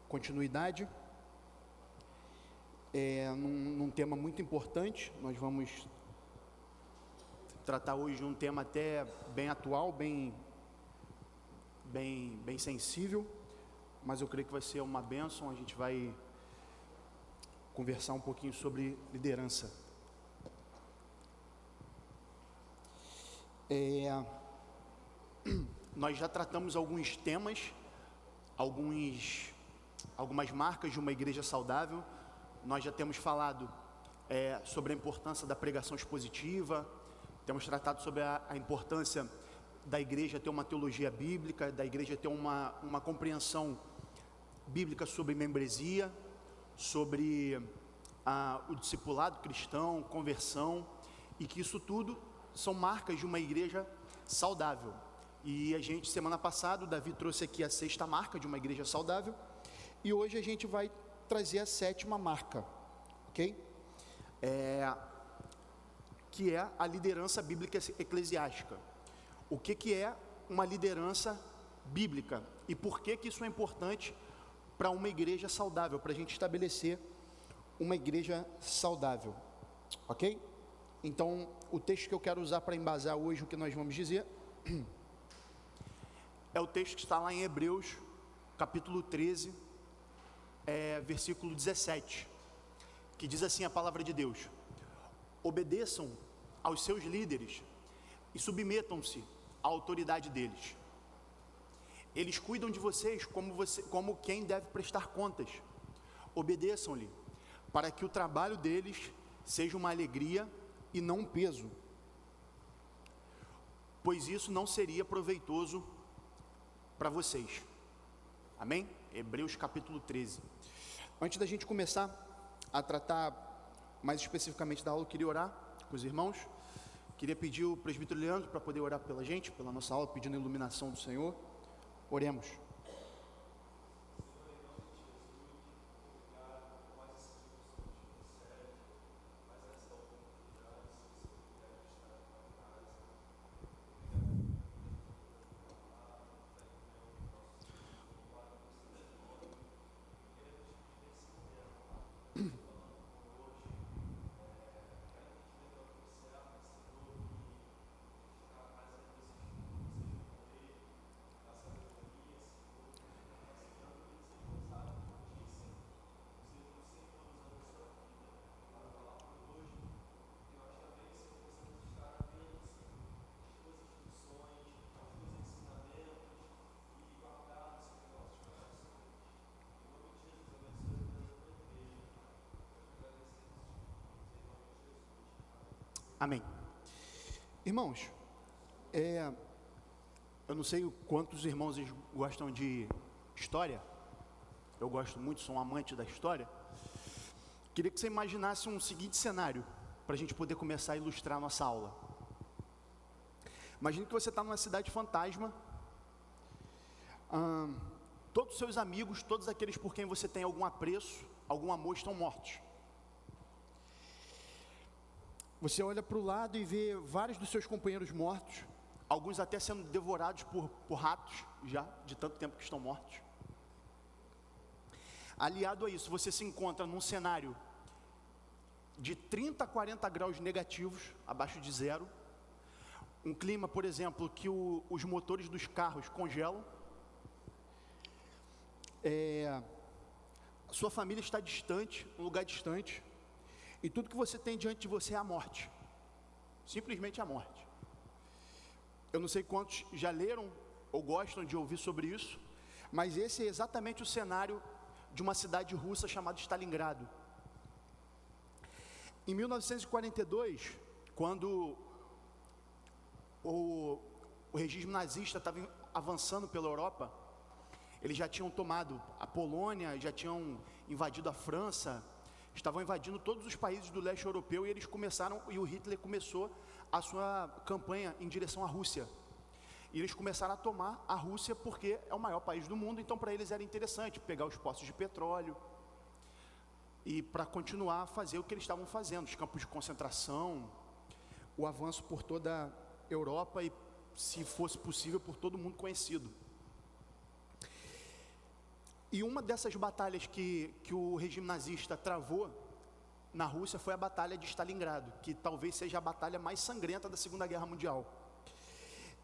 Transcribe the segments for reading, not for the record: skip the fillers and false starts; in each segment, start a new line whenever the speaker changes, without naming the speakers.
continuidade num tema muito importante. Nós vamos tratar hoje de um tema até bem atual, bem sensível, mas eu creio que vai ser uma bênção. A gente vai conversar um pouquinho sobre liderança. Nós já tratamos alguns temas, algumas marcas de uma igreja saudável. Nós já temos falado sobre a importância da pregação expositiva, temos tratado sobre a importância da igreja ter uma teologia bíblica, da igreja ter uma compreensão bíblica sobre membresia, sobre o discipulado cristão, conversão, e que isso tudo são marcas de uma igreja saudável. E a gente, semana passada, o Davi trouxe aqui a 6ª marca de uma igreja saudável, e hoje a gente vai trazer a 7ª marca, ok? Que é a liderança bíblica eclesiástica. O que é uma liderança bíblica e por que isso é importante para uma igreja saudável, para a gente estabelecer uma igreja saudável, ok? Então, o texto que eu quero usar para embasar hoje o que nós vamos dizer é o texto que está lá em Hebreus, capítulo 13, versículo 17, que diz assim a palavra de Deus: obedeçam aos seus líderes e submetam-se à autoridade deles. Eles cuidam de vocês como quem deve prestar contas. Obedeçam-lhe, para que o trabalho deles seja uma alegria e não um peso, pois isso não seria proveitoso para vocês. Amém? Hebreus capítulo 13. Antes da gente começar a tratar mais especificamente da aula, eu queria orar com os irmãos. Queria pedir o presbítero Leandro para poder orar pela gente, pela nossa aula, pedindo a iluminação do Senhor. Oremos. Amém. Irmãos, eu não sei quantos irmãos gostam de história. Eu gosto muito, sou um amante da história. Queria que você imaginasse um seguinte cenário, para a gente poder começar a ilustrar a nossa aula. Imagine que você está numa cidade fantasma. Todos os seus amigos, todos aqueles por quem você tem algum apreço, algum amor, estão mortos. Você olha para o lado e vê vários dos seus companheiros mortos, alguns até sendo devorados por ratos, já, de tanto tempo que estão mortos. Aliado a isso, você se encontra num cenário de 30 a 40 graus negativos, abaixo de zero. Um clima, por exemplo, que os motores dos carros congelam. Sua família está distante, um lugar distante. E tudo que você tem diante de você é a morte. Simplesmente a morte. Eu não sei quantos já leram ou gostam de ouvir sobre isso, mas esse é exatamente o cenário de uma cidade russa chamada Stalingrado. Em 1942, quando o regime nazista estava avançando pela Europa, eles já tinham tomado a Polônia, já tinham invadido a França, estavam invadindo todos os países do leste europeu, e o Hitler começou a sua campanha em direção à Rússia. E eles começaram a tomar a Rússia porque é o maior país do mundo, então para eles era interessante pegar os poços de petróleo e para continuar a fazer o que eles estavam fazendo, os campos de concentração, o avanço por toda a Europa e, se fosse possível, por todo mundo conhecido. E uma dessas batalhas que o regime nazista travou na Rússia foi a Batalha de Stalingrado, que talvez seja a batalha mais sangrenta da Segunda Guerra Mundial.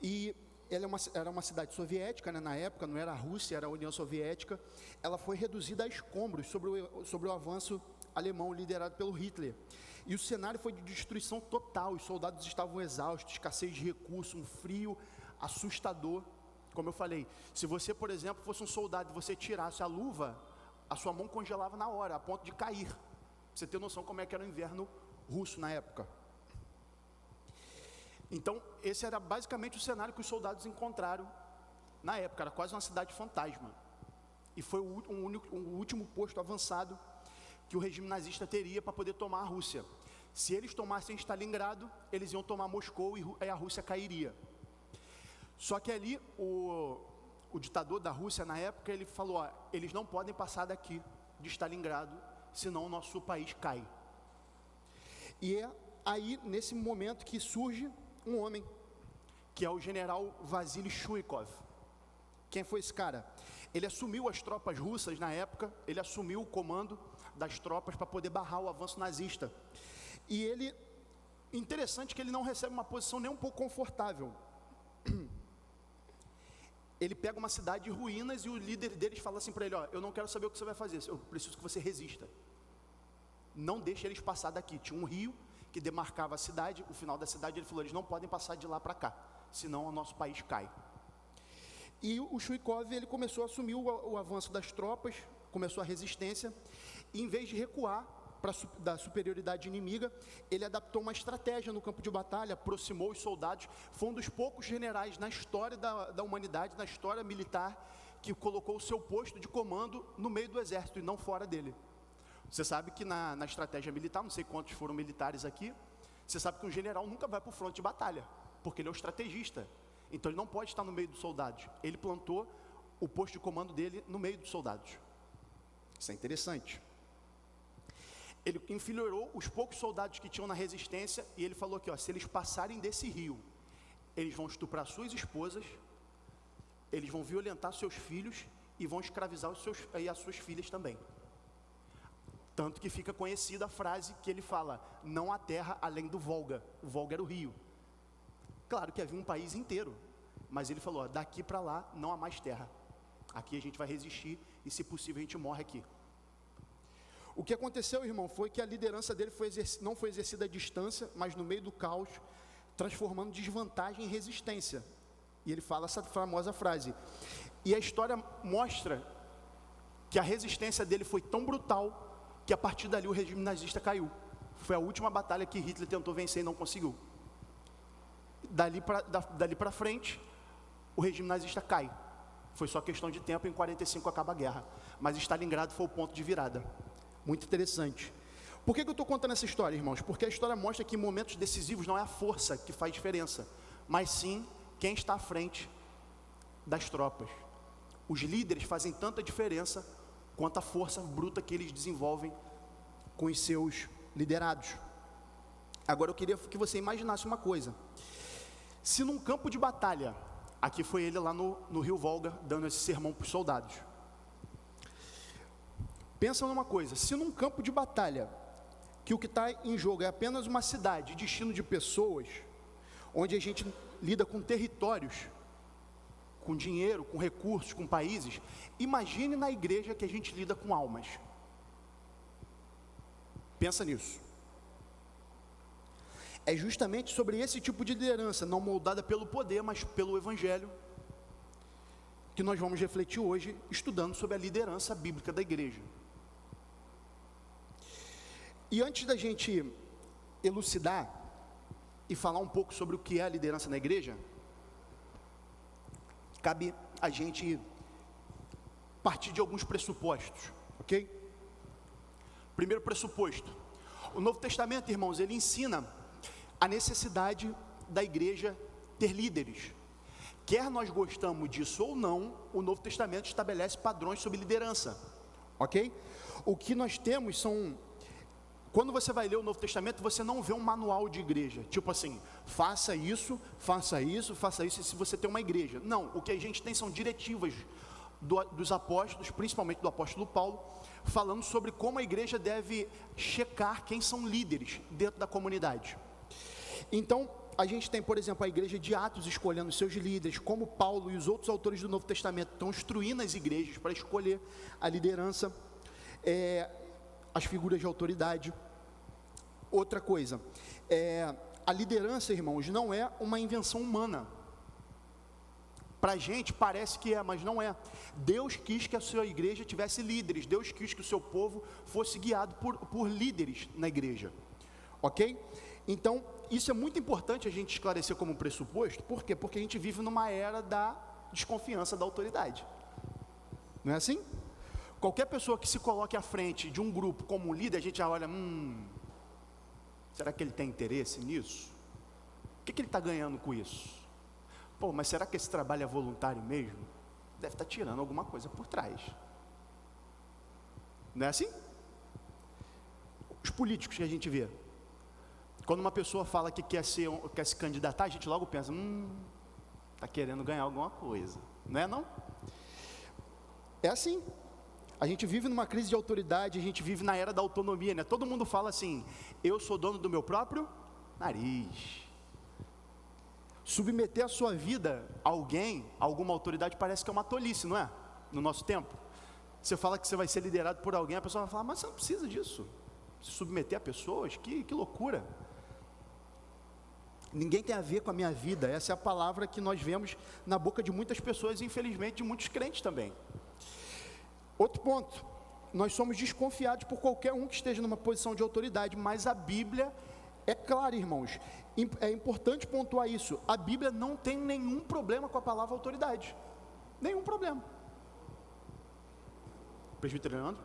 E ela era uma cidade soviética, né, na época, não era a Rússia, era a União Soviética. Ela foi reduzida a escombros sobre o avanço alemão liderado pelo Hitler. E o cenário foi de destruição total, os soldados estavam exaustos, escassez de recursos, um frio assustador. Como eu falei, se você, por exemplo, fosse um soldado e você tirasse a luva, a sua mão congelava na hora, a ponto de cair. Você tem noção como é que era o inverno russo na época. Então, esse era basicamente o cenário que os soldados encontraram na época, era quase uma cidade fantasma. E foi o último posto avançado que o regime nazista teria para poder tomar a Rússia. Se eles tomassem Stalingrado, eles iam tomar Moscou e a Rússia cairia. Só que ali, o ditador da Rússia, na época, ele falou, ó, eles não podem passar daqui de Stalingrado, senão o nosso país cai. E é aí, nesse momento, que surge um homem, que é o general Vasily Chuikov. Quem foi esse cara? Ele assumiu as tropas russas na época, ele assumiu o comando das tropas para poder barrar o avanço nazista. E ele, interessante que ele não recebe uma posição nem um pouco confortável. Ele pega uma cidade de ruínas e o líder deles fala assim para ele, ó, eu não quero saber o que você vai fazer, eu preciso que você resista. Não deixe eles passar daqui. Tinha um rio que demarcava a cidade, o final da cidade, ele falou, eles não podem passar de lá para cá, senão o nosso país cai. E o Chuikov, ele começou a assumir o avanço das tropas, começou a resistência, e em vez de recuar da superioridade inimiga, ele adaptou uma estratégia no campo de batalha, aproximou os soldados, foi um dos poucos generais na história da humanidade, na história militar, que colocou o seu posto de comando no meio do exército e não fora dele. Você sabe que na estratégia militar, não sei quantos foram militares aqui, você sabe que um general nunca vai para o fronte de batalha, porque ele é o estrategista. Então ele não pode estar no meio dos soldados. Ele plantou o posto de comando dele no meio dos soldados. Isso é interessante. Ele enfileirou os poucos soldados que tinham na resistência e ele falou aqui, ó, se eles passarem desse rio, eles vão estuprar suas esposas, eles vão violentar seus filhos e vão escravizar as suas filhas também. Tanto que fica conhecida a frase que ele fala, não há terra além do Volga. O Volga era o rio. Claro que havia um país inteiro, mas ele falou, ó, daqui para lá não há mais terra. Aqui a gente vai resistir e, se possível, a gente morre aqui. O que aconteceu, irmão, foi que a liderança dele não foi exercida à distância, mas no meio do caos, transformando desvantagem em resistência. E ele fala essa famosa frase. E a história mostra que a resistência dele foi tão brutal que a partir dali o regime nazista caiu. Foi a última batalha que Hitler tentou vencer e não conseguiu. Dali para frente, o regime nazista cai. Foi só questão de tempo, em 45 acaba a guerra. Mas Stalingrado foi o ponto de virada. Muito interessante. Por que eu estou contando essa história, irmãos? Porque a história mostra que em momentos decisivos não é a força que faz diferença, mas sim quem está à frente das tropas. Os líderes fazem tanta diferença quanto a força bruta que eles desenvolvem com os seus liderados. Agora eu queria que você imaginasse uma coisa. Se num campo de batalha, aqui foi ele lá no Rio Volga, dando esse sermão para os soldados. Pensa numa coisa, se num campo de batalha, que o que está em jogo é apenas uma cidade, destino de pessoas, onde a gente lida com territórios, com dinheiro, com recursos, com países, imagine na igreja que a gente lida com almas. Pensa nisso. É justamente sobre esse tipo de liderança, não moldada pelo poder, mas pelo Evangelho, que nós vamos refletir hoje, estudando sobre a liderança bíblica da igreja. E antes da gente elucidar e falar um pouco sobre o que é a liderança na igreja, cabe a gente partir de alguns pressupostos, ok? Primeiro pressuposto, o Novo Testamento, irmãos, ele ensina a necessidade da igreja ter líderes. Quer nós gostamos disso ou não, o Novo Testamento estabelece padrões sobre liderança, ok? O que nós temos são... Quando você vai ler o Novo Testamento, você não vê um manual de igreja, tipo assim, faça isso, faça isso, faça isso, se você tem uma igreja. Não, o que a gente tem são diretivas dos apóstolos, principalmente do apóstolo Paulo, falando sobre como a igreja deve checar quem são líderes dentro da comunidade. Então, a gente tem, por exemplo, a igreja de Atos escolhendo seus líderes, como Paulo e os outros autores do Novo Testamento estão instruindo as igrejas para escolher a liderança, as figuras de autoridade. Outra coisa, a liderança, irmãos, não é uma invenção humana. Para a gente parece que é, mas não é. Deus quis que a sua igreja tivesse líderes, Deus quis que o seu povo fosse guiado por líderes na igreja, ok? Então, isso é muito importante a gente esclarecer como pressuposto. Por quê? Porque a gente vive numa era da desconfiança da autoridade, não é assim? Qualquer pessoa que se coloque à frente de um grupo como líder, a gente já olha, será que ele tem interesse nisso? O que ele está ganhando com isso? Pô, mas será que esse trabalho é voluntário mesmo? Deve estar tirando alguma coisa por trás. Não é assim? Os políticos que a gente vê, quando uma pessoa fala que quer se candidatar, a gente logo pensa, está querendo ganhar alguma coisa. Não é não? É assim. A gente vive numa crise de autoridade, a gente vive na era da autonomia, né? Todo mundo fala assim, eu sou dono do meu próprio nariz. Submeter a sua vida a alguém, a alguma autoridade, parece que é uma tolice, não é? No nosso tempo. Você fala que você vai ser liderado por alguém, a pessoa vai falar, mas você não precisa disso. Se submeter a pessoas, que loucura. Ninguém tem a ver com a minha vida. Essa é a palavra que nós vemos na boca de muitas pessoas e infelizmente de muitos crentes também. Outro ponto, nós somos desconfiados por qualquer um que esteja numa posição de autoridade, mas a Bíblia é clara, irmãos, é importante pontuar isso, a Bíblia não tem nenhum problema com a palavra autoridade, nenhum problema. Presbítero Leandro?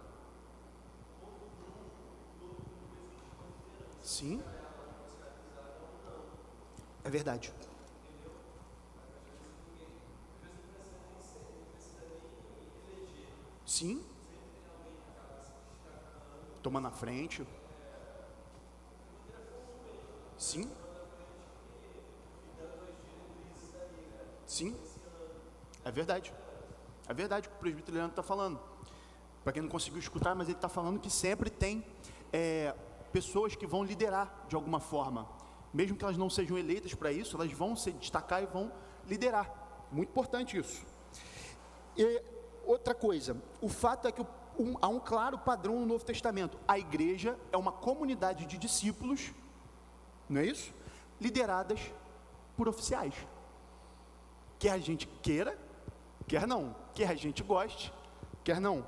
Sim, é verdade. Sim, tomando a frente. Sim, sim, é verdade o que o presbítero Leandro está falando. Para quem não conseguiu escutar, mas ele está falando que sempre tem pessoas que vão liderar de alguma forma, mesmo que elas não sejam eleitas para isso, elas vão se destacar e vão liderar, muito importante isso. E outra coisa, o fato é que há um claro padrão no Novo Testamento, a igreja é uma comunidade de discípulos, não é isso? Lideradas por oficiais. Quer a gente queira, quer não. Quer a gente goste, quer não.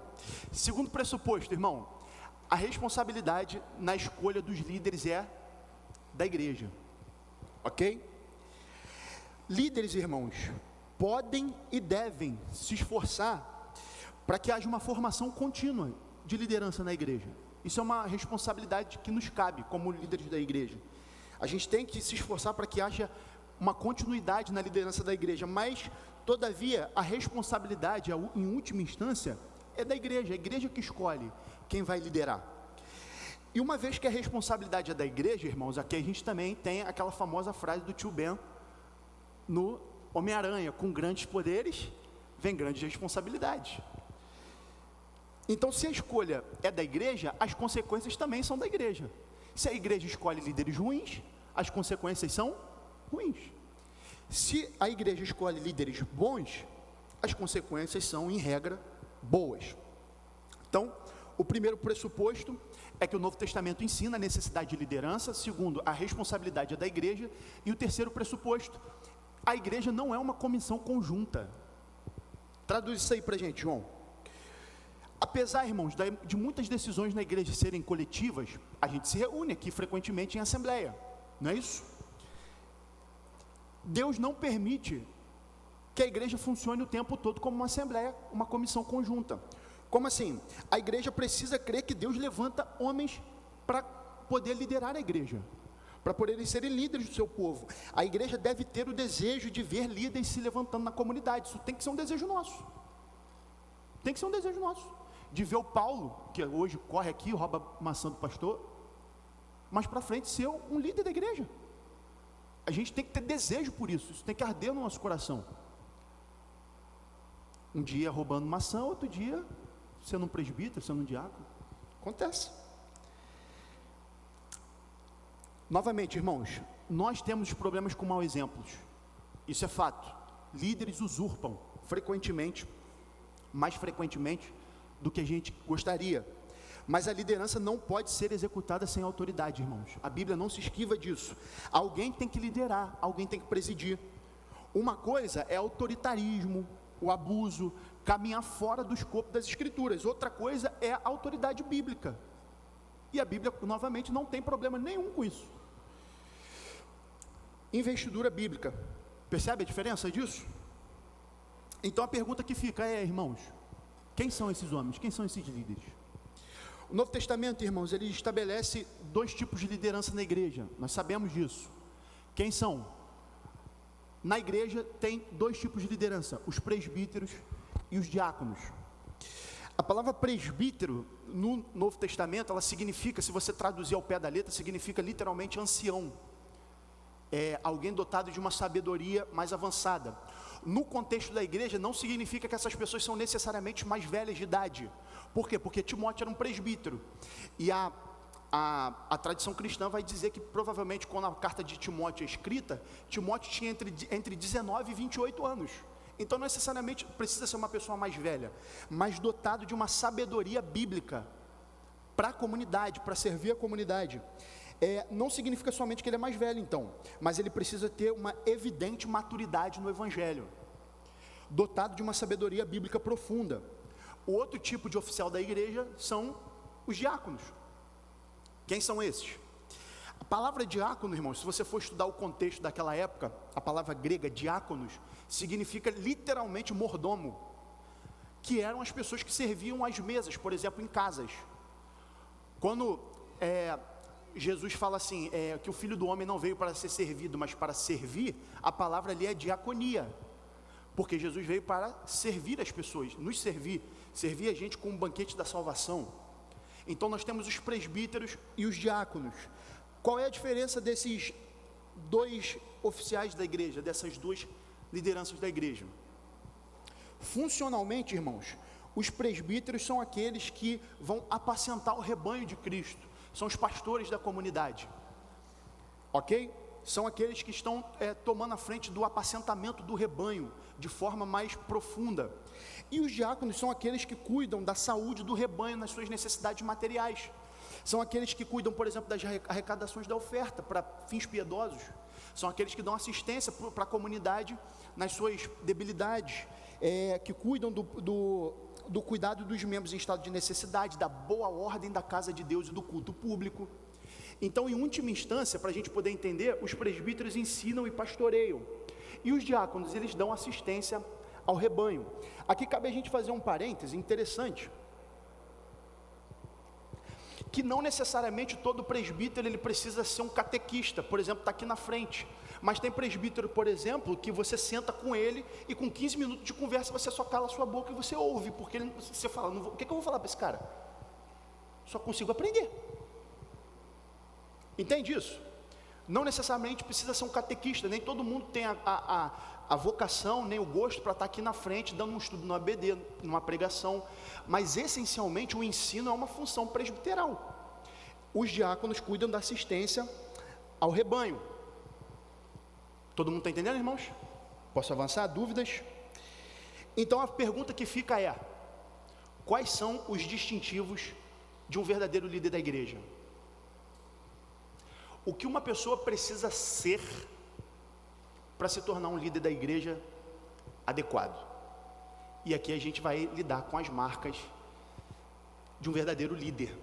Segundo pressuposto, irmão, a responsabilidade na escolha dos líderes é da igreja. Ok? Líderes, irmãos, podem e devem se esforçar para que haja uma formação contínua de liderança na igreja. Isso é uma responsabilidade que nos cabe como líderes da igreja. A gente tem que se esforçar para que haja uma continuidade na liderança da igreja, mas, todavia, a responsabilidade, em última instância, é da igreja, a igreja que escolhe quem vai liderar. E uma vez que a responsabilidade é da igreja, irmãos, aqui a gente também tem aquela famosa frase do tio Ben, no Homem-Aranha, com grandes poderes, vem grandes responsabilidades. Então, se a escolha é da igreja, as consequências também são da igreja. Se a igreja escolhe líderes ruins, as consequências são ruins. Se a igreja escolhe líderes bons, as consequências são, em regra, boas. Então, o primeiro pressuposto é que o Novo Testamento ensina a necessidade de liderança. Segundo, a responsabilidade é da igreja. E o terceiro pressuposto, a igreja não é uma comissão conjunta. Traduz isso aí para a gente, João. Apesar, irmãos, de muitas decisões na igreja serem coletivas, a gente se reúne aqui frequentemente em assembleia, não é isso? Deus não permite que a igreja funcione o tempo todo como uma assembleia, uma comissão conjunta. Como assim? A igreja precisa crer que Deus levanta homens para poder liderar a igreja, para poderem serem líderes do seu povo. A igreja deve ter o desejo de ver líderes se levantando na comunidade. Isso tem que ser um desejo nosso. Tem que ser um desejo nosso. De ver o Paulo, que hoje corre aqui, rouba maçã do pastor, mas para frente ser um líder da igreja. A gente tem que ter desejo por isso, isso tem que arder no nosso coração. Um dia roubando maçã, outro dia sendo um presbítero, sendo um diácono. Acontece. Novamente, irmãos, nós temos problemas com maus exemplos. Isso é fato. Líderes usurpam frequentemente, mais frequentemente do que a gente gostaria. Mas a liderança não pode ser executada sem autoridade, irmãos. A Bíblia não se esquiva disso. Alguém tem que liderar, alguém tem que presidir. Uma coisa é autoritarismo, o abuso, caminhar fora do escopo das Escrituras. Outra coisa é a autoridade bíblica. E a Bíblia, novamente, não tem problema nenhum com isso. Investidura bíblica. Percebe a diferença disso? Então a pergunta que fica é, irmãos, quem são esses homens? Quem são esses líderes? O Novo Testamento, irmãos, ele estabelece 2 tipos de liderança na igreja. Nós sabemos disso. Quem são? Na igreja tem 2 tipos de liderança, os presbíteros e os diáconos. A palavra presbítero, no Novo Testamento, ela significa, se você traduzir ao pé da letra, significa literalmente ancião. É alguém dotado de uma sabedoria mais avançada. No contexto da igreja, não significa que essas pessoas são necessariamente mais velhas de idade. Por quê? Porque Timóteo era um presbítero. E a tradição cristã vai dizer que provavelmente quando a carta de Timóteo é escrita, Timóteo tinha entre 19 e 28 anos. Então não necessariamente precisa ser uma pessoa mais velha, mas dotado de uma sabedoria bíblica para a comunidade, para servir a comunidade. Não significa somente que ele é mais velho então, mas ele precisa ter uma evidente maturidade no Evangelho, dotado de uma sabedoria bíblica profunda. O outro tipo de oficial da igreja são os diáconos. Quem são esses? A palavra diácono, irmãos, se você for estudar o contexto daquela época, a palavra grega diáconos significa literalmente mordomo, que eram as pessoas que serviam às mesas, por exemplo, em casas. Quando Jesus fala assim, que o Filho do Homem não veio para ser servido, mas para servir, a palavra ali é diaconia, porque Jesus veio para servir as pessoas, nos servir a gente com um banquete da salvação. Então nós temos os presbíteros e os diáconos. Qual é a diferença desses 2 oficiais da igreja, dessas 2 lideranças da igreja? Funcionalmente, irmãos, os presbíteros são aqueles que vão apacentar o rebanho de Cristo, são os pastores da comunidade, ok? São aqueles que estão tomando a frente do apacentamento do rebanho, de forma mais profunda. E os diáconos são aqueles que cuidam da saúde do rebanho nas suas necessidades materiais. São aqueles que cuidam, por exemplo, das arrecadações da oferta para fins piedosos. São aqueles que dão assistência para a comunidade nas suas debilidades, que cuidam do cuidado dos membros em estado de necessidade, da boa ordem da casa de Deus e do culto público. Então, em última instância, para a gente poder entender, os presbíteros ensinam e pastoreiam, e os diáconos, eles dão assistência ao rebanho. Aqui cabe a gente fazer um parêntese interessante, que não necessariamente todo presbítero ele precisa ser um catequista, por exemplo, está aqui na frente, mas tem presbítero, por exemplo, que você senta com ele e com 15 minutos de conversa você só cala a sua boca e você ouve, porque você fala, o que eu vou falar para esse cara? Só consigo aprender. Entende isso? Não necessariamente precisa ser um catequista, nem todo mundo tem a vocação, nem o gosto para estar aqui na frente, dando um estudo no ABD, numa pregação, mas essencialmente o ensino é uma função presbiteral. Os diáconos cuidam da assistência ao rebanho. Todo mundo está entendendo, irmãos? Posso avançar? Dúvidas? Então a pergunta que fica é, quais são os distintivos de um verdadeiro líder da igreja? O que uma pessoa precisa ser para se tornar um líder da igreja adequado? E aqui a gente vai lidar com as marcas de um verdadeiro líder.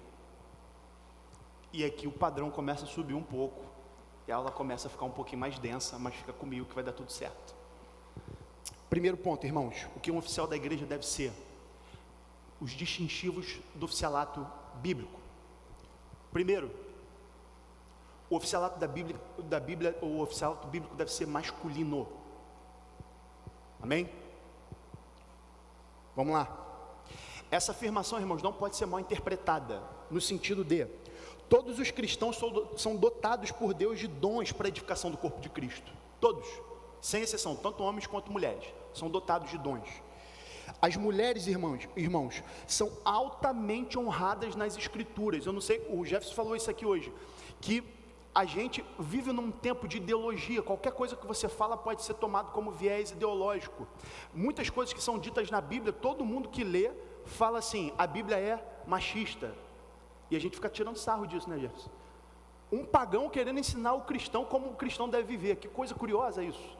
E aqui o padrão começa a subir um pouco, e a aula começa a ficar um pouquinho mais densa, mas fica comigo que vai dar tudo certo. Primeiro ponto, irmãos, o que um oficial da igreja deve ser? Os distintivos do oficialato bíblico. Primeiro, o oficialato da Bíblia, o oficialato bíblico deve ser masculino. Amém? Vamos lá. Essa afirmação, irmãos, não pode ser mal interpretada, no sentido de, todos os cristãos são dotados por Deus de dons para a edificação do corpo de Cristo. Todos, sem exceção, tanto homens quanto mulheres, são dotados de dons. As mulheres, irmãos, são altamente honradas nas escrituras. Eu não sei, o Jefferson falou isso aqui hoje, que a gente vive num tempo de ideologia. Qualquer coisa que você fala pode ser tomado como viés ideológico. Muitas coisas que são ditas na Bíblia, todo mundo que lê fala assim: a Bíblia é machista. E a gente fica tirando sarro disso, né, Jefferson? Um pagão querendo ensinar o cristão como o cristão deve viver. Que coisa curiosa isso.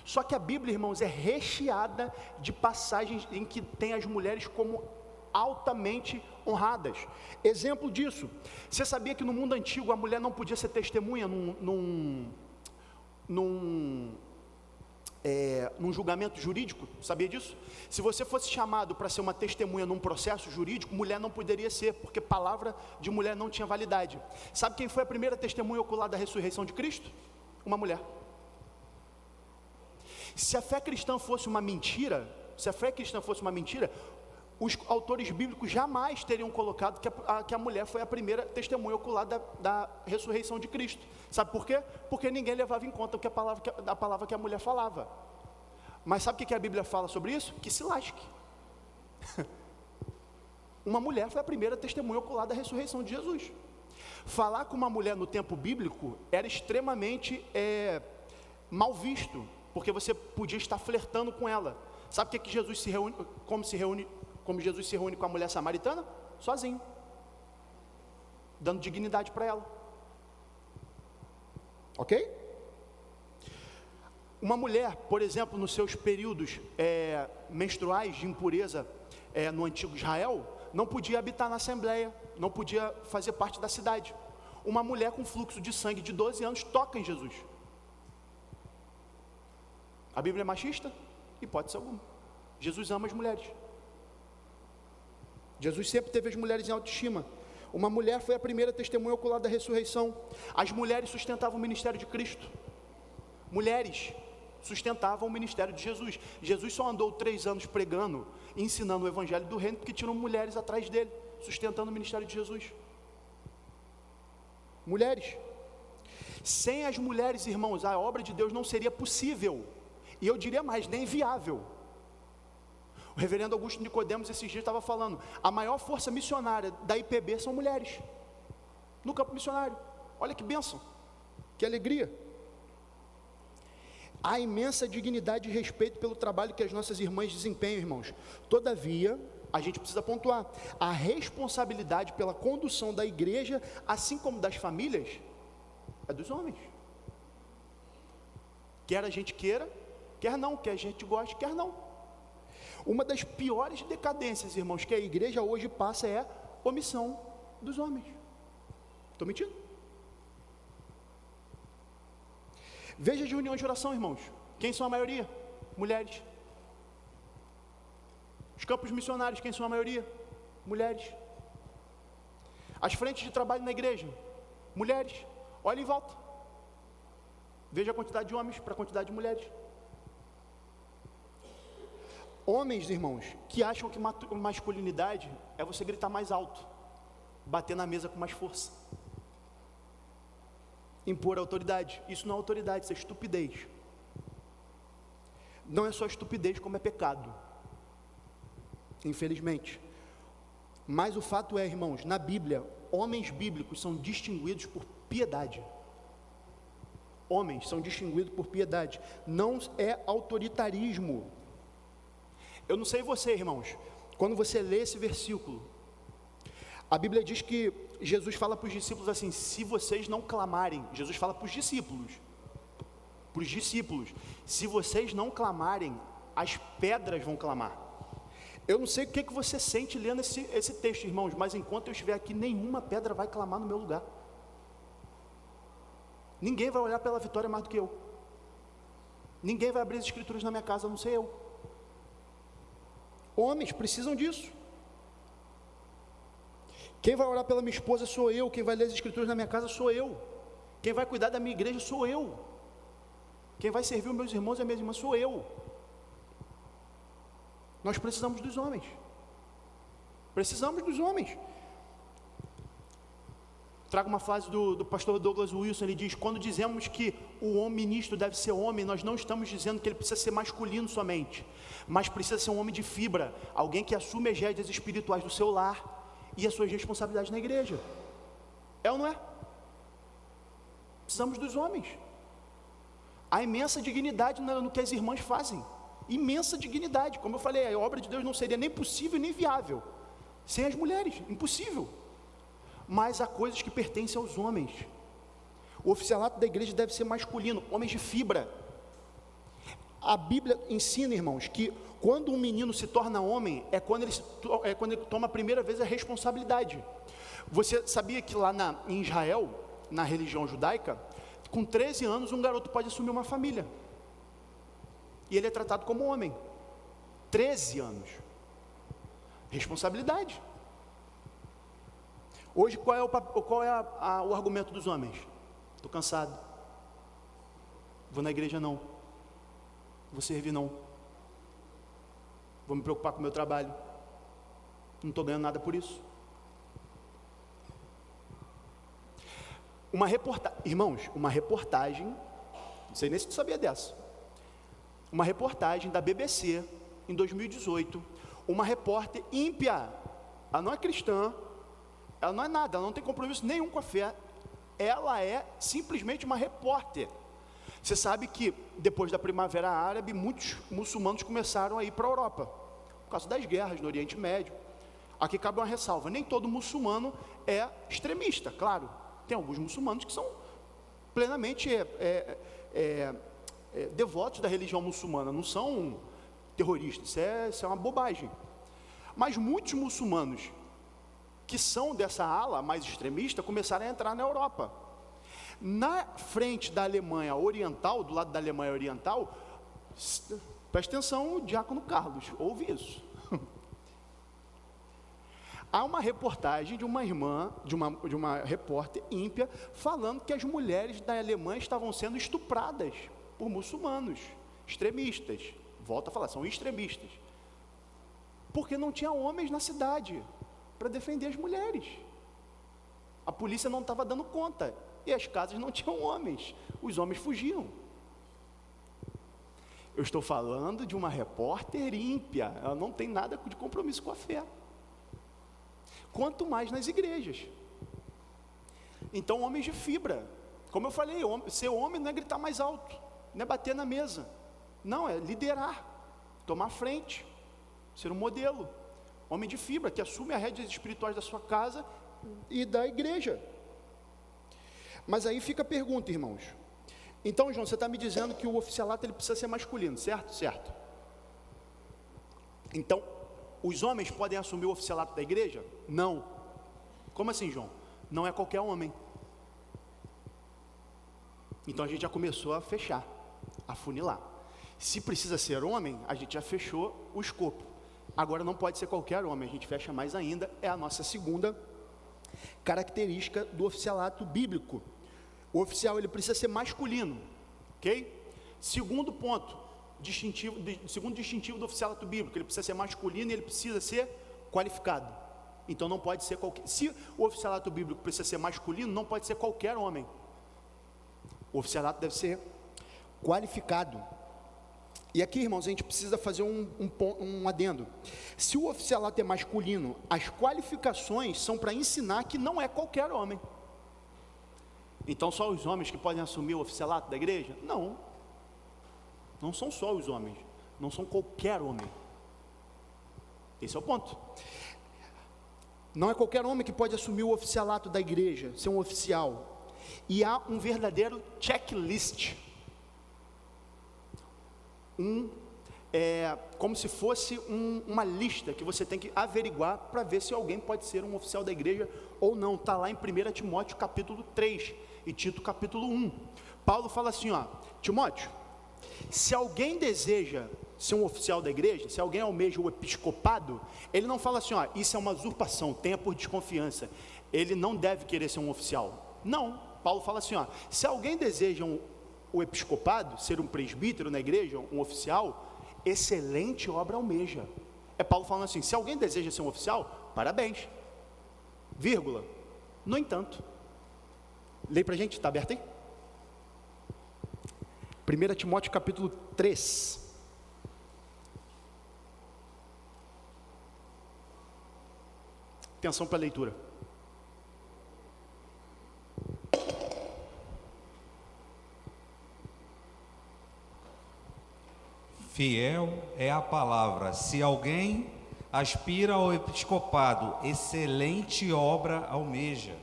Só que a Bíblia, irmãos, é recheada de passagens em que tem as mulheres como altamente honradas. Exemplo disso: você sabia que no mundo antigo a mulher não podia ser testemunha num julgamento jurídico? Sabia disso? Se você fosse chamado para ser uma testemunha num processo jurídico, mulher não poderia ser, porque palavra de mulher não tinha validade. Sabe quem foi a primeira testemunha ocular da ressurreição de Cristo? Uma mulher. Se a fé cristã fosse uma mentira, os autores bíblicos jamais teriam colocado que a mulher foi a primeira testemunha ocular da ressurreição de Cristo. Sabe por quê? Porque ninguém levava em conta a palavra que a mulher falava. Mas sabe o que a Bíblia fala sobre isso? Que se lasque. Uma mulher foi a primeira testemunha ocular da ressurreição de Jesus. Falar com uma mulher no tempo bíblico era extremamente mal visto, porque você podia estar flertando com ela. Sabe o que Jesus se reúne, como Jesus se reúne com a mulher samaritana? Sozinho, dando dignidade para ela. Ok? Uma mulher, por exemplo, nos seus períodos menstruais de impureza no antigo Israel, não podia habitar na assembleia, não podia fazer parte da cidade. Uma mulher com fluxo de sangue de 12 anos toca em Jesus. A Bíblia é machista? Hipótese alguma. Jesus ama as mulheres. Jesus sempre teve as mulheres em autoestima. Uma mulher foi a primeira testemunha ocular da ressurreição. As mulheres sustentavam o ministério de Cristo. Mulheres sustentavam o ministério de Jesus. Jesus só andou 3 anos pregando e ensinando o evangelho do reino porque tinham mulheres atrás dele, sustentando o ministério de Jesus. Mulheres. Sem as mulheres, irmãos, a obra de Deus não seria possível. E eu diria mais, nem viável. O reverendo Augusto Nicodemos esses dias estava falando: a maior força missionária da IPB são mulheres, no campo missionário. Olha que bênção, que alegria. Há imensa dignidade e respeito pelo trabalho que as nossas irmãs desempenham, irmãos. Todavia, a gente precisa pontuar: a responsabilidade pela condução da igreja, assim como das famílias, é dos homens. Quer a gente queira, quer não, quer a gente goste, quer não. Uma das piores decadências, irmãos, que a igreja hoje passa é a omissão dos homens. Estou mentindo? Veja as reuniões de oração, irmãos. Quem são a maioria? Mulheres. Os campos missionários, quem são a maioria? Mulheres. As frentes de trabalho na igreja? Mulheres. Olha em volta. Veja a quantidade de homens para a quantidade de mulheres. Homens, irmãos, que acham que masculinidade é você gritar mais alto, bater na mesa com mais força, impor autoridade. Isso não é autoridade, isso é estupidez. Não é só estupidez, como é pecado, infelizmente. Mas o fato é, irmãos, na Bíblia, homens bíblicos são distinguidos por piedade. Homens são distinguidos por piedade. Não é autoritarismo. Eu não sei você, irmãos, quando você lê esse versículo, a Bíblia diz que Jesus fala para os discípulos assim: se vocês não clamarem, Jesus fala para os discípulos, se vocês não clamarem, as pedras vão clamar. Eu não sei o que você sente lendo esse texto, irmãos, mas enquanto eu estiver aqui, nenhuma pedra vai clamar no meu lugar. Ninguém vai olhar pela vitória mais do que eu. Ninguém vai abrir as escrituras na minha casa, a não ser eu. Homens precisam disso. Quem vai orar pela minha esposa sou eu. Quem vai ler as escrituras na minha casa sou eu. Quem vai cuidar da minha igreja sou eu. Quem vai servir os meus irmãos e as minhas irmãs sou eu. Nós precisamos dos homens. Precisamos dos homens. trago uma frase do pastor Douglas Wilson. Ele diz: quando dizemos que o ministro deve ser homem, nós não estamos dizendo que ele precisa ser masculino somente, mas precisa ser um homem de fibra, alguém que assume as rédeas espirituais do seu lar e as suas responsabilidades na igreja. É ou não é? Precisamos dos homens. Há imensa dignidade no que as irmãs fazem, imensa dignidade. Como eu falei, a obra de Deus não seria nem possível nem viável sem as mulheres, impossível. Mas há coisas que pertencem aos homens. O oficialato da igreja deve ser masculino, homens de fibra. A Bíblia ensina, irmãos, que quando um menino se torna homem, é quando ele toma a primeira vez a responsabilidade. Você sabia que lá em Israel, na religião judaica, com 13 anos um garoto pode assumir uma família, e ele é tratado como homem. 13 anos, responsabilidade. Hoje qual é o argumento dos homens? Estou cansado, vou na igreja não, vou servir não, vou me preocupar com o meu trabalho, não estou ganhando nada por isso. Irmãos, uma reportagem, não sei nem se tu sabia dessa, uma reportagem da BBC, em 2018, uma repórter ímpia, ela não é cristã, ela não é nada, ela não tem compromisso nenhum com a fé, ela é simplesmente uma repórter. Você sabe que depois da Primavera Árabe, muitos muçulmanos começaram a ir para a Europa, por causa das guerras no Oriente Médio. Aqui cabe uma ressalva: nem todo muçulmano é extremista, claro. Tem alguns muçulmanos que são plenamente devotos da religião muçulmana, não são terroristas, isso é uma bobagem. Mas muitos muçulmanos que são dessa ala mais extremista começaram a entrar na Europa. Na frente da Alemanha Oriental, do lado da Alemanha Oriental, presta atenção, o diácono Carlos, ouve isso. Há uma reportagem de uma irmã, de uma repórter ímpia, falando que as mulheres da Alemanha estavam sendo estupradas por muçulmanos, extremistas. Volto a falar, são extremistas. Porque não tinha homens na cidade para defender as mulheres. A polícia não estava dando conta, e as casas não tinham homens, os homens fugiam. Eu estou falando de uma repórter ímpia, ela não tem nada de compromisso com a fé. Quanto mais nas igrejas. Então, homens de fibra, como eu falei, ser homem não é gritar mais alto, não é bater na mesa, não, é liderar, tomar frente, ser um modelo. Homem de fibra, que assume as rédeas espirituais da sua casa e da igreja. Mas aí fica a pergunta, irmãos. Então, João, você está me dizendo que o oficialato ele precisa ser masculino, certo? Certo. Então, os homens podem assumir o oficialato da igreja? Não. Como assim, João? Não é qualquer homem. Então a gente já começou a fechar, a funilar. Se precisa ser homem, a gente já fechou o escopo. Agora não pode ser qualquer homem, a gente fecha mais ainda, é a nossa segunda característica do oficialato bíblico. O oficial ele precisa ser masculino, ok? Segundo ponto, segundo distintivo do oficialato bíblico, ele precisa ser masculino e ele precisa ser qualificado. Então não pode ser qualquer, se o oficialato bíblico precisa ser masculino, não pode ser qualquer homem. O oficialato deve ser qualificado. E aqui, irmãos, a gente precisa fazer um adendo. Se o oficialato é masculino, as qualificações são para ensinar que não é qualquer homem. Então só os homens que podem assumir o oficialato da igreja? Não. Não são só os homens, não são qualquer homem. Esse é o ponto. Não é qualquer homem que pode assumir o oficialato da igreja, ser um oficial. E há um verdadeiro checklist. Como se fosse uma lista que você tem que averiguar para ver se alguém pode ser um oficial da igreja ou não. Está lá em 1 Timóteo capítulo 3 e Tito capítulo 1. Paulo fala assim, ó: Timóteo, se alguém deseja ser um oficial da igreja, se alguém almeja o episcopado, ele não fala assim, ó, isso é uma usurpação, tenha por desconfiança, ele não deve querer ser um oficial. Não, Paulo fala assim, ó, se alguém deseja o episcopado, ser um presbítero na igreja, um oficial, excelente obra almeja. É Paulo falando assim, se alguém deseja ser um oficial, parabéns, vírgula, no entanto. Lê para a gente, está aberto aí? 1 Timóteo capítulo 3. Atenção para a leitura.
Fiel é a palavra. Se alguém aspira ao episcopado, excelente obra almeja.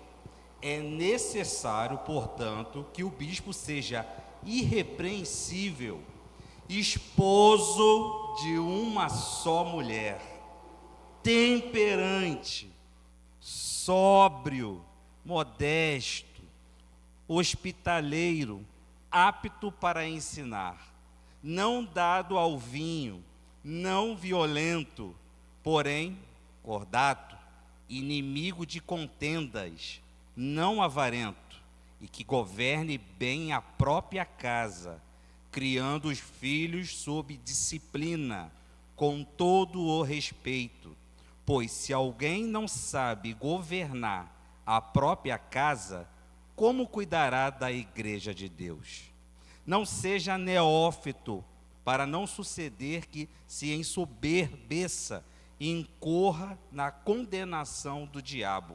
É necessário, portanto, que o bispo seja irrepreensível, esposo de uma só mulher, temperante, sóbrio, modesto, hospitaleiro, apto para ensinar, não dado ao vinho, não violento, porém cordato, inimigo de contendas, não avarento, e que governe bem a própria casa, criando os filhos sob disciplina, com todo o respeito. Pois se alguém não sabe governar a própria casa, como cuidará da igreja de Deus? Não seja neófito, para não suceder que se ensoberbeça e incorra na condenação do diabo.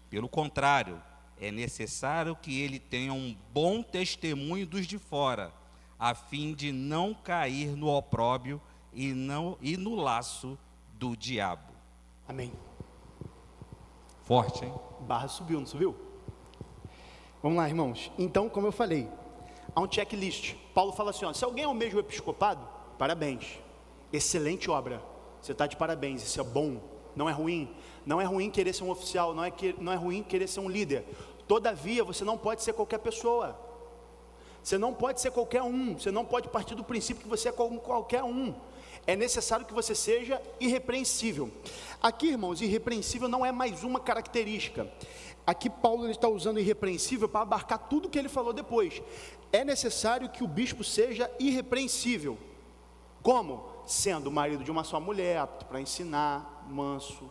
Pelo contrário, é necessário que ele tenha um bom testemunho dos de fora, a fim de não cair no opróbrio e no laço do diabo.
Amém.
Forte, hein?
Barra subiu, não subiu? Vamos lá, irmãos. Então, como eu falei, há um checklist. Paulo fala assim, ó, se alguém almeja o episcopado, parabéns. Excelente obra. Você está de parabéns, isso é bom. Não é ruim. Não é ruim querer ser um oficial, não é ruim querer ser um líder. Todavia, você não pode ser qualquer pessoa. Você não pode ser qualquer um. Você não pode partir do princípio que você é qualquer um. É necessário que você seja irrepreensível. Aqui, irmãos, irrepreensível não é mais uma característica. Aqui Paulo está usando irrepreensível para abarcar tudo que ele falou depois. É necessário que o bispo seja irrepreensível. Como? Sendo marido de uma só mulher, apto para ensinar, manso.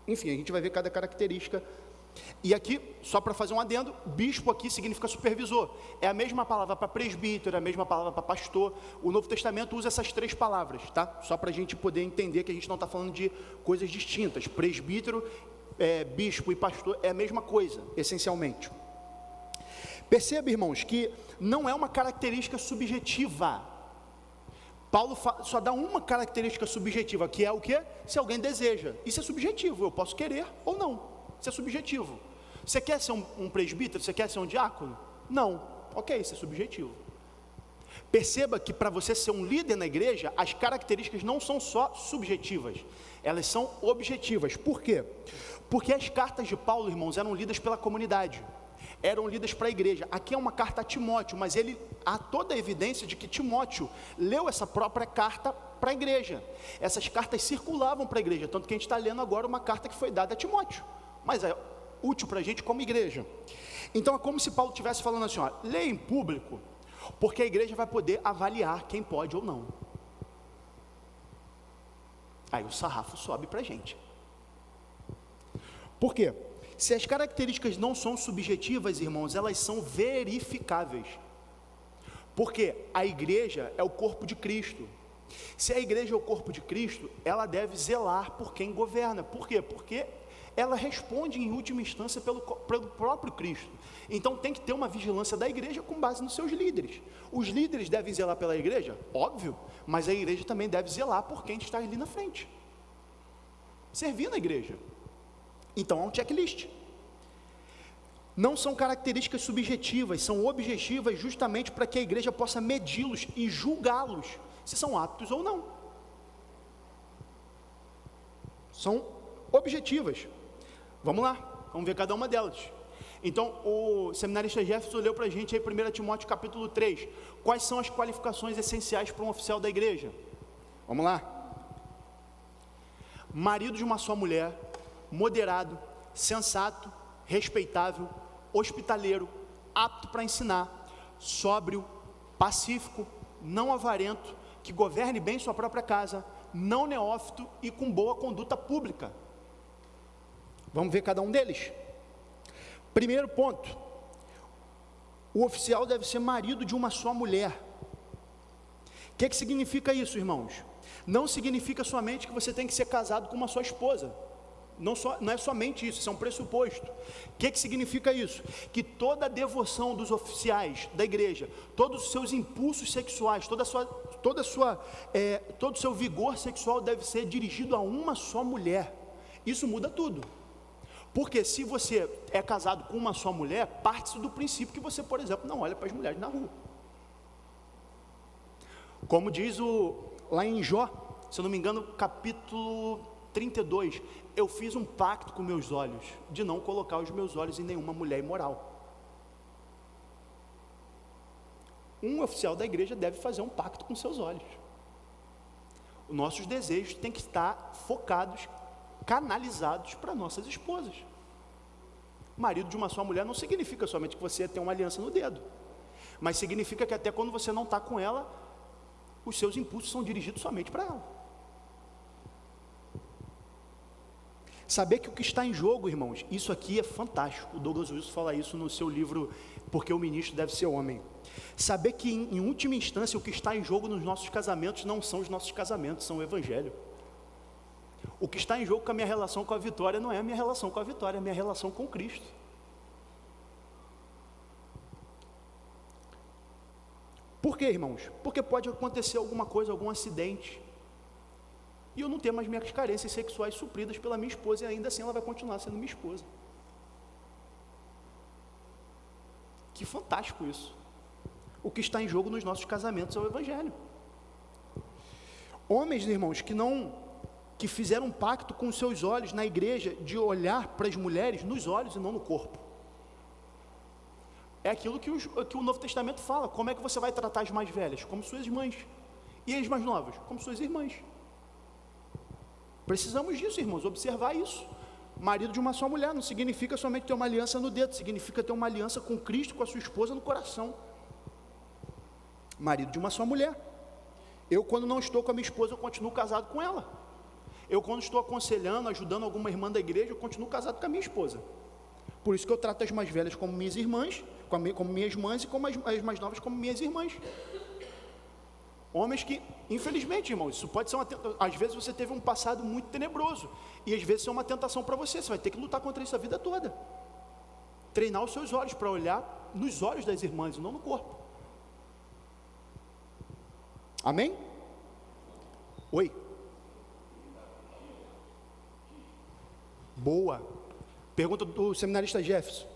Enfim, a gente vai ver cada característica. E aqui, só para fazer um adendo, bispo aqui significa supervisor. É a mesma palavra para presbítero, é a mesma palavra para pastor. O Novo Testamento usa essas três palavras, tá? Só para a gente poder entender que a gente não está falando de coisas distintas. Presbítero, bispo e pastor é a mesma coisa, essencialmente. Perceba, irmãos, que não é uma característica subjetiva. Paulo só dá uma característica subjetiva, que é o quê? Se alguém deseja. Isso é subjetivo, eu posso querer ou não. Isso é subjetivo. Você quer ser um presbítero? Você quer ser um diácono? Não. Ok, isso é subjetivo. Perceba que para você ser um líder na igreja, as características não são só subjetivas, elas são objetivas. Por quê? Porque as cartas de Paulo, irmãos, eram lidas pela comunidade, eram lidas para a igreja. Aqui é uma carta a Timóteo, mas há toda a evidência de que Timóteo leu essa própria carta para a igreja. Essas cartas circulavam para a igreja, tanto que a gente está lendo agora uma carta que foi dada a Timóteo, mas é útil para a gente como igreja. Então é como se Paulo estivesse falando assim, ó, leia em público, porque a igreja vai poder avaliar quem pode ou não. Aí o sarrafo sobe para a gente. Por quê? Se as características não são subjetivas, irmãos, elas são verificáveis. Porque a igreja é o corpo de Cristo. Se a igreja é o corpo de Cristo, ela deve zelar por quem governa. Por quê? Porque ela responde em última instância pelo próprio Cristo. Então tem que ter uma vigilância da igreja com base nos seus líderes. Os líderes devem zelar pela igreja? Óbvio, mas a igreja também deve zelar por quem está ali na frente. Servir na igreja. Então há um checklist. Não são características subjetivas, são objetivas justamente para que a igreja possa medi-los e julgá-los, se são aptos ou não. São objetivas. Vamos lá, vamos ver cada uma delas. Então, o seminarista Jefferson leu para a gente aí 1 Timóteo capítulo 3. Quais são as qualificações essenciais para um oficial da igreja? Vamos lá. Marido de uma só mulher, moderado, sensato, respeitável, hospitaleiro, apto para ensinar, sóbrio, pacífico, não avarento, que governe bem sua própria casa, não neófito e com boa conduta pública. Vamos ver cada um deles. Primeiro ponto, o oficial deve ser marido de uma só mulher. O que significa isso, irmãos? Não significa somente que você tem que ser casado com uma só esposa. Não é somente isso é um pressuposto. O que significa isso? Que toda a devoção dos oficiais da igreja, todos os seus impulsos sexuais, todo o seu vigor sexual deve ser dirigido a uma só mulher. Isso muda tudo. Porque se você é casado com uma só mulher, parte-se do princípio que você, por exemplo, não olha para as mulheres na rua. Como diz lá em Jó, se eu não me engano, capítulo 32, eu fiz um pacto com meus olhos, de não colocar os meus olhos em nenhuma mulher imoral. Um oficial da igreja deve fazer um pacto com seus olhos. Os nossos desejos têm que estar focados, canalizados para nossas esposas. Marido de uma só mulher não significa somente que você tem uma aliança no dedo, mas significa que até quando você não está com ela, os seus impulsos são dirigidos somente para ela. Saber que o que está em jogo, irmãos, isso aqui é fantástico. O Douglas Wilson fala isso no seu livro, Porque o Ministro Deve Ser Homem. Saber que, em última instância, o que está em jogo nos nossos casamentos não são os nossos casamentos, são o Evangelho. O que está em jogo com a minha relação com a Vitória não é a minha relação com a Vitória, é a minha relação com Cristo. Por quê, irmãos? Porque pode acontecer alguma coisa, algum acidente, e eu não ter mais minhas carências sexuais supridas pela minha esposa, e ainda assim ela vai continuar sendo minha esposa. Que fantástico isso. O que está em jogo nos nossos casamentos é o Evangelho. Homens, irmãos, que fizeram um pacto com os seus olhos na igreja, de olhar para as mulheres nos olhos e não no corpo. É aquilo que o Novo Testamento fala. Como é que você vai tratar as mais velhas? Como suas mães. E as mais novas? Como suas irmãs. Precisamos disso, irmãos, observar isso. Marido de uma só mulher não significa somente ter uma aliança no dedo, significa ter uma aliança com Cristo, com a sua esposa no coração. Marido de uma só mulher. Eu, quando não estou com a minha esposa, eu continuo casado com ela. Eu, quando estou aconselhando, ajudando alguma irmã da igreja, eu continuo casado com a minha esposa. Por isso que eu trato as mais velhas como minhas irmãs, como minhas mães, e como as mais novas como minhas irmãs. Homens que, infelizmente, irmãos, isso pode ser às vezes você teve um passado muito tenebroso, e às vezes isso é uma tentação para você vai ter que lutar contra isso a vida toda. Treinar os seus olhos para olhar nos olhos das irmãs e não no corpo. Amém? Oi? Boa. Pergunta do seminarista Jefferson.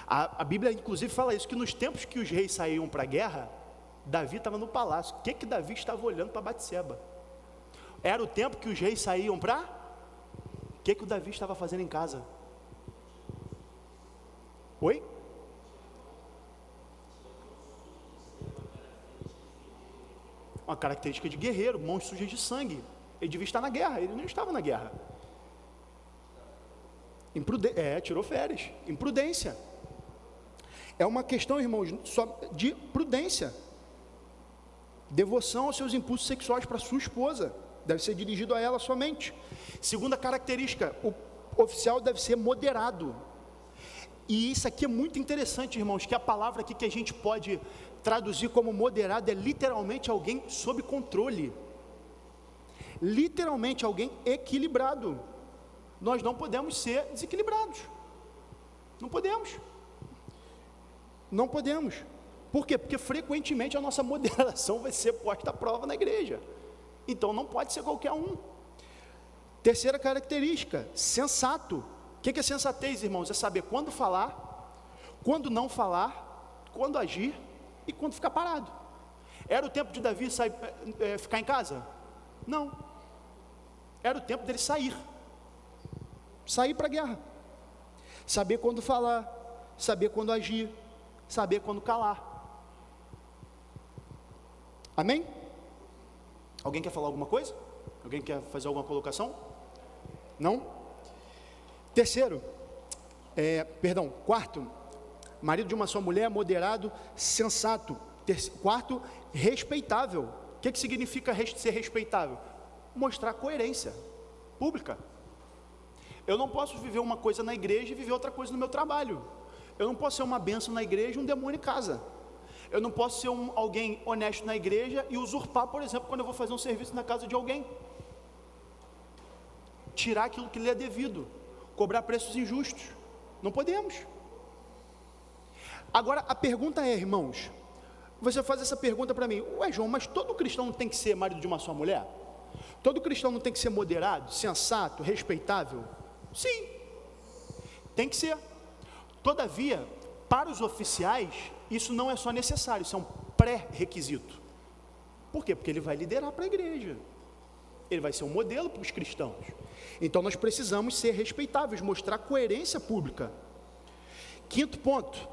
A Bíblia inclusive fala isso, que nos tempos que os reis saíam para a guerra, Davi estava no palácio. O que Davi estava olhando para Batseba? Era o tempo que os reis saíam para... O que o Davi estava fazendo em casa? Oi? Uma característica de guerreiro, mãos sujas de sangue. Ele devia estar na guerra, ele não estava na guerra. Tirou férias. Imprudência. É uma questão, irmãos, só de prudência. Devoção aos seus impulsos sexuais para sua esposa. Deve ser dirigido a ela somente. Segunda característica, o oficial deve ser moderado. E isso aqui é muito interessante, irmãos, que a palavra aqui que a gente pode traduzir como moderado é literalmente alguém sob controle. Literalmente alguém equilibrado. Nós não podemos ser desequilibrados. Não podemos. Não podemos. Por quê? Porque frequentemente a nossa moderação vai ser posta à prova na igreja. Então não pode ser qualquer um. Terceira característica, sensato. O que é sensatez, irmãos? É saber quando falar, quando não falar, quando agir e quando ficar parado. Era o tempo de Davi ficar em casa? Não. Era o tempo dele sair para a guerra. Saber quando falar, saber quando agir, saber quando calar. Amém? Alguém quer falar alguma coisa? Alguém quer fazer alguma colocação? Não? Quarto, marido de uma só mulher, moderado, sensato. Quarto, respeitável. O que significa ser respeitável? Mostrar coerência pública. Eu não posso viver uma coisa na igreja e viver outra coisa no meu trabalho. Eu não posso ser uma bênção na igreja e um demônio em casa. Eu não posso ser alguém honesto na igreja e usurpar, por exemplo, quando eu vou fazer um serviço na casa de alguém. Tirar aquilo que lhe é devido, cobrar preços injustos. Não podemos. Agora, a pergunta é, irmãos, você faz essa pergunta para mim: ué, João, mas todo cristão não tem que ser marido de uma só mulher? Todo cristão não tem que ser moderado, sensato, respeitável? Sim, tem que ser. Todavia, para os oficiais, isso não é só necessário, isso é um pré-requisito. Por quê? Porque ele vai liderar para a igreja, ele vai ser um modelo para os cristãos. Então nós precisamos ser respeitáveis, mostrar coerência pública. Quinto ponto: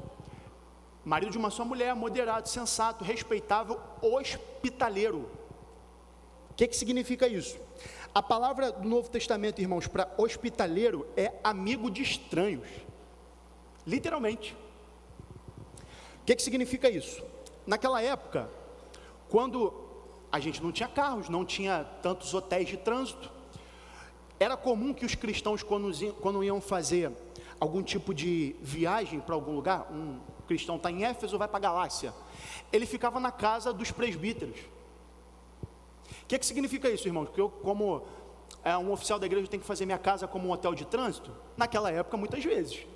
marido de uma só mulher, moderado, sensato, respeitável, hospitaleiro. O que significa isso? A palavra do Novo Testamento, irmãos, para hospitaleiro é amigo de estranhos, literalmente. O que significa isso? Naquela época, quando a gente não tinha carros, não tinha tantos hotéis de trânsito, era comum que os cristãos, quando iam fazer algum tipo de viagem para algum lugar, um cristão está em Éfeso, vai para a Galácia, ele ficava na casa dos presbíteros. O que significa isso, irmãos? Porque eu, como um oficial da igreja, tenho que fazer minha casa como um hotel de trânsito? Naquela época, muitas vezes.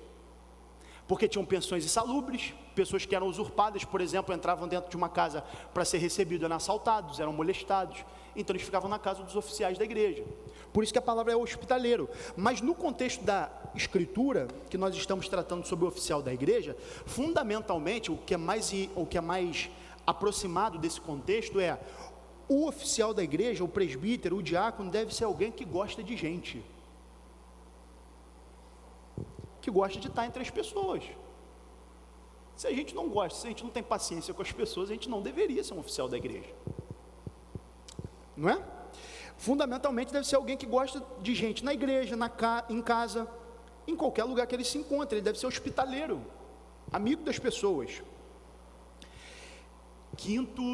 Porque tinham pensões insalubres, pessoas que eram usurpadas, por exemplo, entravam dentro de uma casa para ser recebidos, eram assaltados, eram molestados. Então eles ficavam na casa dos oficiais da igreja. Por isso que a palavra é hospitaleiro. Mas no contexto da escritura, que nós estamos tratando sobre o oficial da igreja, fundamentalmente, o que é mais aproximado desse contexto é: o oficial da igreja, o presbítero, o diácono, deve ser alguém que gosta de gente, que gosta de estar entre as pessoas. Se a gente não gosta, se a gente não tem paciência com as pessoas, a gente não deveria ser um oficial da igreja, não é? Fundamentalmente deve ser alguém que gosta de gente na igreja, em casa, em qualquer lugar que ele se encontre. Ele deve ser hospitaleiro, amigo das pessoas.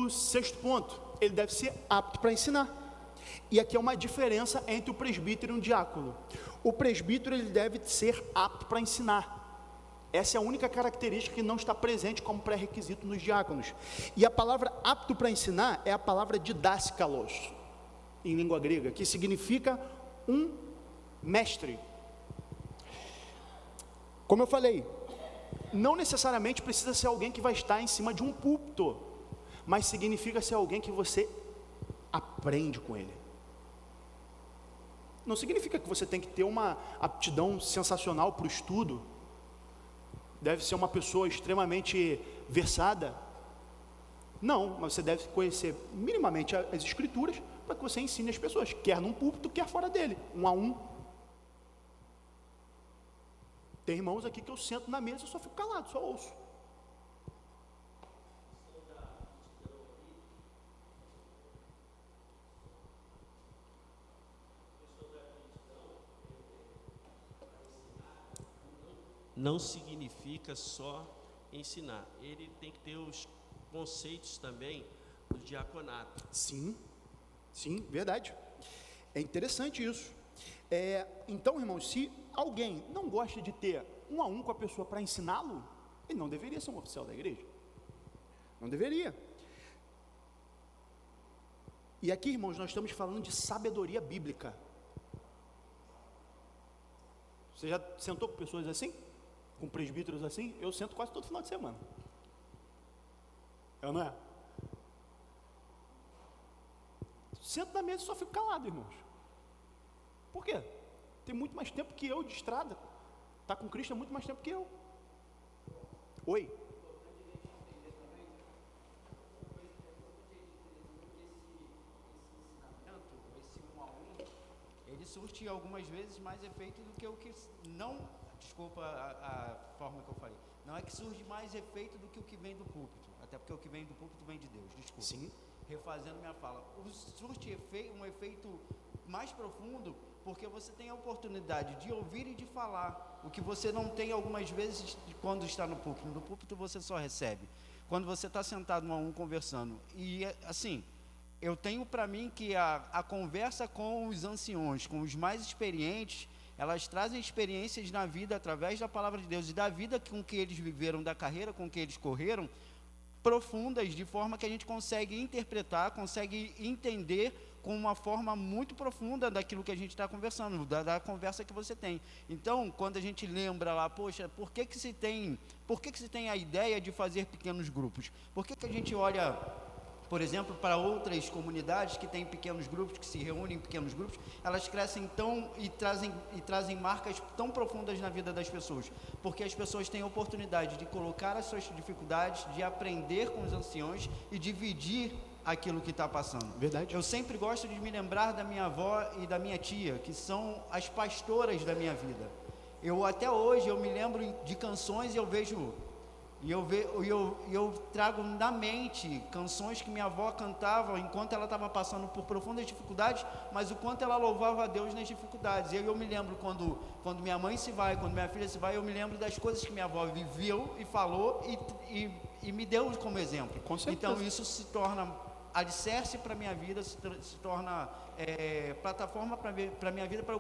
Sexto ponto: ele deve ser apto para ensinar. E aqui é uma diferença entre o presbítero e um diácono. O presbítero, ele deve ser apto para ensinar. Essa é a única característica que não está presente como pré-requisito nos diáconos. E a palavra apto para ensinar é a palavra didáskalos, em língua grega, que significa um mestre. Como eu falei, não necessariamente precisa ser alguém que vai estar em cima de um púlpito, mas significa ser alguém que você aprende com ele. Não significa que você tem que ter uma aptidão sensacional para o estudo, deve ser uma pessoa extremamente versada. Não, mas você deve conhecer minimamente as escrituras para que você ensine as pessoas, quer num púlpito, quer fora dele, um a um. Tem irmãos aqui que eu sento na mesa e só fico calado, só ouço.
Não significa só ensinar, ele tem que ter os conceitos também do diaconato.
Sim, verdade. É interessante isso. Então, irmãos, se alguém não gosta de ter um a um com a pessoa para ensiná-lo, ele não deveria ser um oficial da igreja. Não deveria. E aqui, irmãos, nós estamos falando de sabedoria bíblica. Você já sentou com pessoas assim? Com presbíteros assim? Eu sento quase todo final de semana. Não é? Sento na mesa e só fico calado, irmãos. Por quê? Tem muito mais tempo que eu de estrada. Está com Cristo há muito mais tempo que eu. Oi?
Ele surte algumas vezes mais efeito do que o que não, desculpa a forma que eu falei, não é que surge mais efeito do que o que vem do púlpito, até porque o que vem do púlpito vem de Deus, desculpa.
Sim.
Refazendo minha fala, surte um efeito mais profundo, porque você tem a oportunidade de ouvir e de falar, o que você não tem algumas vezes quando está no púlpito. No púlpito você só recebe. Quando você está sentado um a um conversando, e assim, eu tenho para mim que a conversa com os anciões, com os mais experientes, elas trazem experiências na vida através da palavra de Deus e da vida com que eles viveram, da carreira com que eles correram, profundas, de forma que a gente consegue interpretar, consegue entender com uma forma muito profunda daquilo que a gente está conversando, da conversa que você tem. Então, quando a gente lembra lá, poxa, por que se tem a ideia de fazer pequenos grupos? Por que a gente olha, por exemplo, para outras comunidades que têm pequenos grupos, que se reúnem em pequenos grupos, elas crescem e trazem marcas tão profundas na vida das pessoas? Porque as pessoas têm a oportunidade de colocar as suas dificuldades, de aprender com os anciões e dividir aquilo que está passando.
Verdade.
Eu sempre gosto de me lembrar da minha avó e da minha tia, que são as pastoras da minha vida. Até hoje eu me lembro de canções e eu trago na mente canções que minha avó cantava enquanto ela estava passando por profundas dificuldades, mas o quanto ela louvava a Deus nas dificuldades. Eu me lembro quando minha mãe se vai, quando minha filha se vai, eu me lembro das coisas que minha avó viveu e falou e me deu como exemplo.
Com certeza.
Então isso se torna alicerce para a minha vida, se torna plataforma para a minha vida, para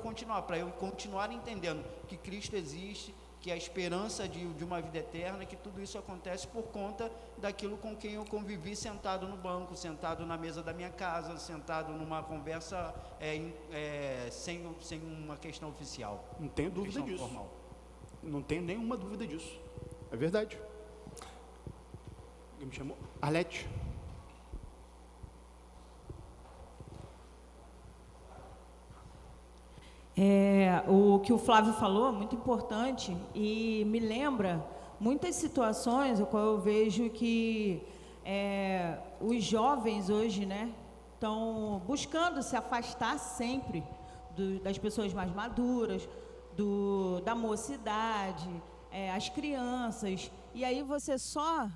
eu continuar entendendo que Cristo existe, que a esperança de uma vida eterna, que tudo isso acontece por conta daquilo com quem eu convivi sentado no banco, sentado na mesa da minha casa, sentado numa conversa sem uma questão oficial.
Não tenho dúvida disso.
Formal.
Não tenho nenhuma dúvida disso. É verdade. Alguém me chamou? Arlete.
O que o Flávio falou é muito importante e me lembra muitas situações no qual eu vejo que os jovens hoje, né, estão buscando se afastar sempre das pessoas mais maduras, da mocidade, as crianças, e aí você só...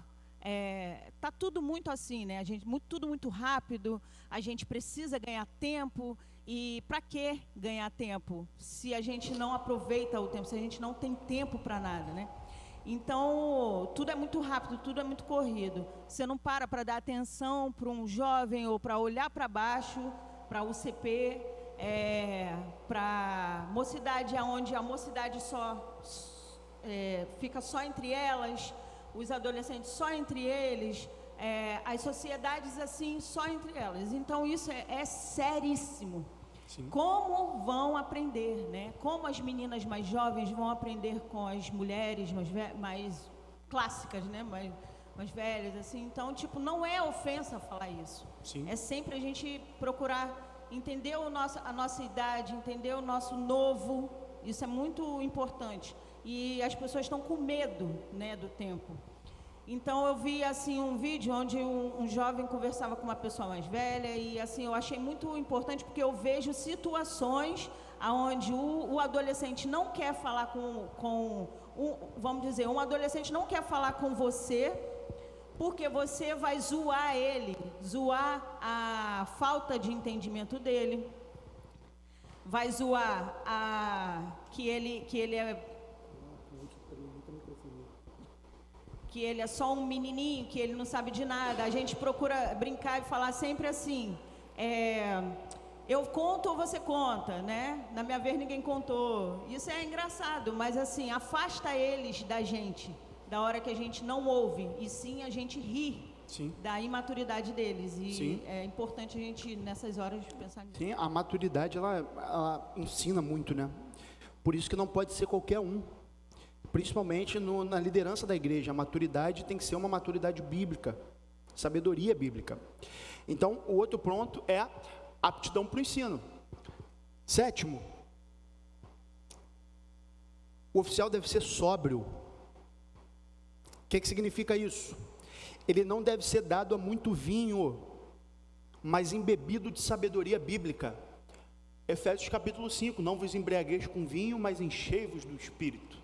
tá tudo muito assim, né? Tudo muito rápido, a gente precisa ganhar tempo. E para que ganhar tempo se a gente não aproveita o tempo, se a gente não tem tempo para nada, né? Então, tudo é muito rápido, tudo é muito corrido. Você não para dar atenção para um jovem ou para olhar para baixo, para o UCP, para mocidade, onde a mocidade fica só entre elas, os adolescentes só entre eles, as sociedades assim, só entre elas. Então, isso é seríssimo.
Sim.
Como vão aprender, né? Como as meninas mais jovens vão aprender com as mulheres mais clássicas, né? Mais velhas, assim. Então, não é ofensa falar isso.
Sim.
É sempre a gente procurar entender a nossa idade, entender o nosso novo. Isso é muito importante. E as pessoas estão com medo, né, do tempo. Então eu vi assim um vídeo onde um jovem conversava com uma pessoa mais velha e assim eu achei muito importante porque eu vejo situações onde o adolescente não quer falar vamos dizer, um adolescente não quer falar com você porque você vai zoar ele, zoar a falta de entendimento dele, vai zoar que ele é só um menininho, que ele não sabe de nada. A gente procura brincar e falar sempre assim, eu conto ou você conta, né? Na minha vez ninguém contou. Isso é engraçado, mas assim, afasta eles da gente, da hora que a gente não ouve, e sim a gente ri. Sim. Da imaturidade deles. E sim, é importante a gente, nessas horas, pensar nisso.
Sim, a maturidade, ela ensina muito, né? Por isso que não pode ser qualquer um. Principalmente na liderança da igreja, a maturidade tem que ser uma maturidade bíblica, sabedoria bíblica. Então, o outro ponto é aptidão para o ensino. 7º, o oficial deve ser sóbrio. O que significa isso? Ele não deve ser dado a muito vinho, mas embebido de sabedoria bíblica. Efésios capítulo 5, não vos embriagueis com vinho, mas enchei-vos do Espírito.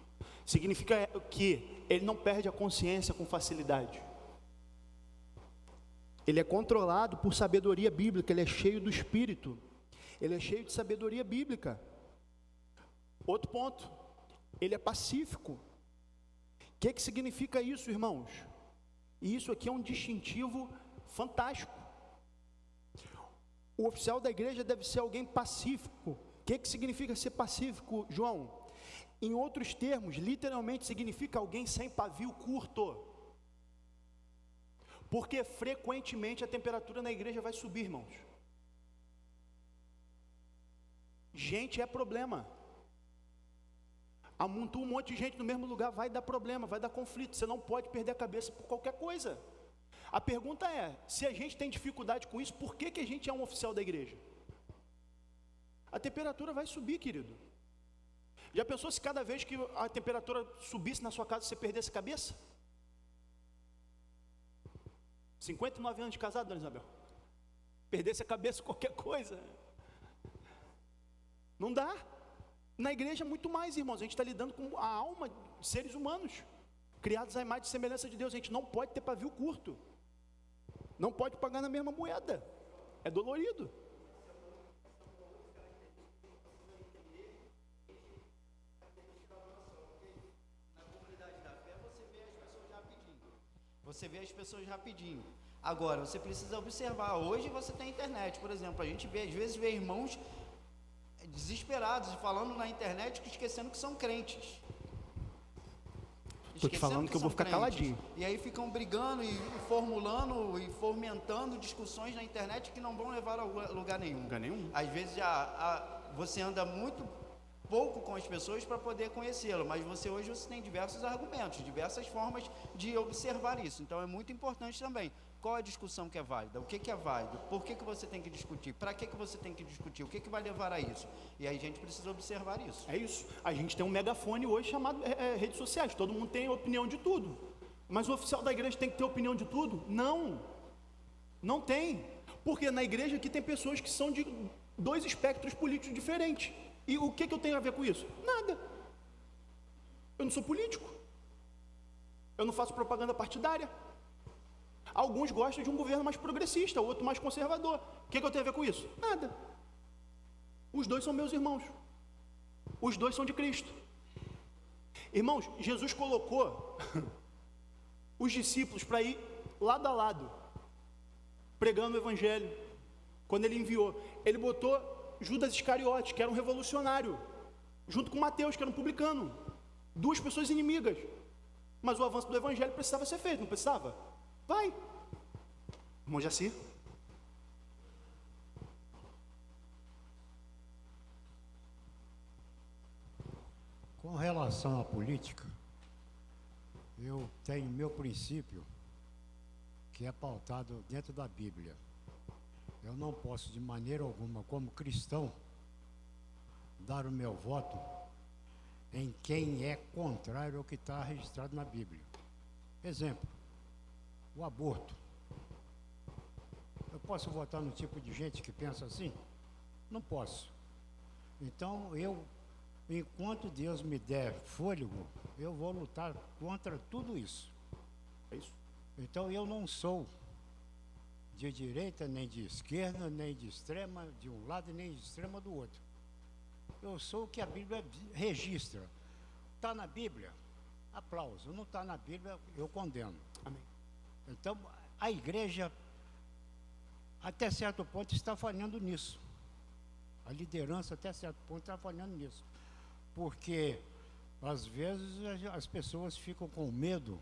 Significa que ele não perde a consciência com facilidade. Ele é controlado por sabedoria bíblica, ele é cheio do Espírito. Ele é cheio de sabedoria bíblica. Outro ponto, ele é pacífico. O que significa isso, irmãos? E isso aqui é um distintivo fantástico. O oficial da igreja deve ser alguém pacífico, O que significa ser pacífico, João? Em outros termos, literalmente significa alguém sem pavio curto. Porque frequentemente a temperatura na igreja vai subir, irmãos. Gente é problema. Amontou um monte de gente no mesmo lugar, vai dar problema, vai dar conflito. Você não pode perder a cabeça por qualquer coisa. A pergunta é, se a gente tem dificuldade com isso, por que a gente é um oficial da igreja? A temperatura vai subir, querido. Já pensou se cada vez que a temperatura subisse na sua casa, você perdesse a cabeça? 59 anos de casado, dona Isabel. Perdesse a cabeça qualquer coisa. Não dá. Na igreja muito mais, irmãos. A gente está lidando com a alma de seres humanos, criados à imagem e semelhança de Deus. A gente não pode ter pavio curto. Não pode pagar na mesma moeda. É dolorido.
Você vê as pessoas rapidinho. Agora, você precisa observar. Hoje você tem internet, por exemplo. A gente às vezes vê irmãos desesperados e falando na internet, esquecendo que são crentes.
Estou te falando que eu vou ficar caladinho.
E aí ficam brigando e formulando e fomentando discussões na internet que não vão levar a lugar nenhum.
Lugar nenhum.
Às vezes você anda muito pouco com as pessoas para poder conhecê-lo, mas hoje você tem diversos argumentos, diversas formas de observar isso. Então é muito importante também. Qual a discussão que é válida? O que é válido? Por que você tem que discutir? Para que você tem que discutir? O que vai levar a isso? E aí a gente precisa observar isso.
É isso. A gente tem um megafone hoje chamado redes sociais. Todo mundo tem opinião de tudo. Mas o oficial da igreja tem que ter opinião de tudo? Não. Não tem. Porque na igreja aqui tem pessoas que são de dois espectros políticos diferentes. E o que eu tenho a ver com isso? Nada. Eu não sou político. Eu não faço propaganda partidária. Alguns gostam de um governo mais progressista, outro mais conservador. O que eu tenho a ver com isso? Nada. Os dois são meus irmãos. Os dois são de Cristo. Irmãos, Jesus colocou os discípulos para ir lado a lado, pregando o evangelho. Quando ele enviou, ele botou Judas Iscariote, que era um revolucionário, junto com Mateus, que era um publicano. Duas pessoas inimigas. Mas o avanço do evangelho precisava ser feito, não precisava? Vai. Irmão Jaci.
Com relação à política, eu tenho meu princípio que é pautado dentro da Bíblia. Eu não posso, de maneira alguma, como cristão, dar o meu voto em quem é contrário ao que está registrado na Bíblia. Exemplo, o aborto. Eu posso votar no tipo de gente que pensa assim? Não posso. Então, enquanto Deus me der fôlego, eu vou lutar contra tudo isso.
É isso.
Então, eu não sou de direita, nem de esquerda, nem de extrema de um lado, nem de extrema do outro. Eu sou o que a Bíblia registra. Está na Bíblia? Aplauso. Não está na Bíblia, eu condeno.
Amém.
Então, a igreja, até certo ponto, está falhando nisso. A liderança, até certo ponto, está falhando nisso. Porque, às vezes, as pessoas ficam com medo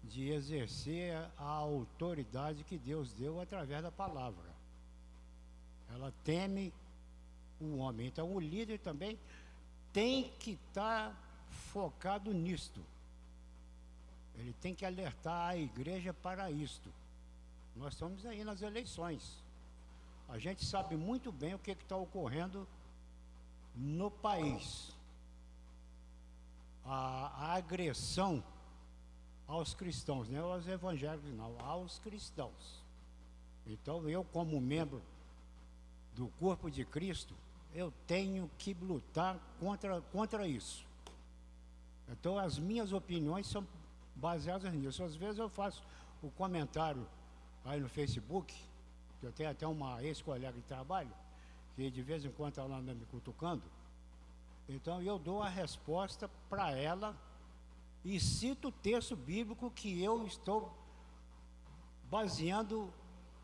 de exercer a autoridade que Deus deu através da palavra. Ela teme o homem. Então, o líder também tem que estar focado nisto. Ele tem que alertar a igreja para isto. Nós estamos aí nas eleições. A gente sabe muito bem o que está ocorrendo no país. A agressão aos cristãos, não aos evangélicos não, aos cristãos. Então eu, como membro do corpo de Cristo, eu tenho que lutar contra isso. Então as minhas opiniões são baseadas nisso. Às vezes eu faço o comentário aí no Facebook, que eu tenho até uma ex-colega de trabalho, que de vez em quando ela anda me cutucando. Então eu dou a resposta para ela e cito o texto bíblico que eu estou baseando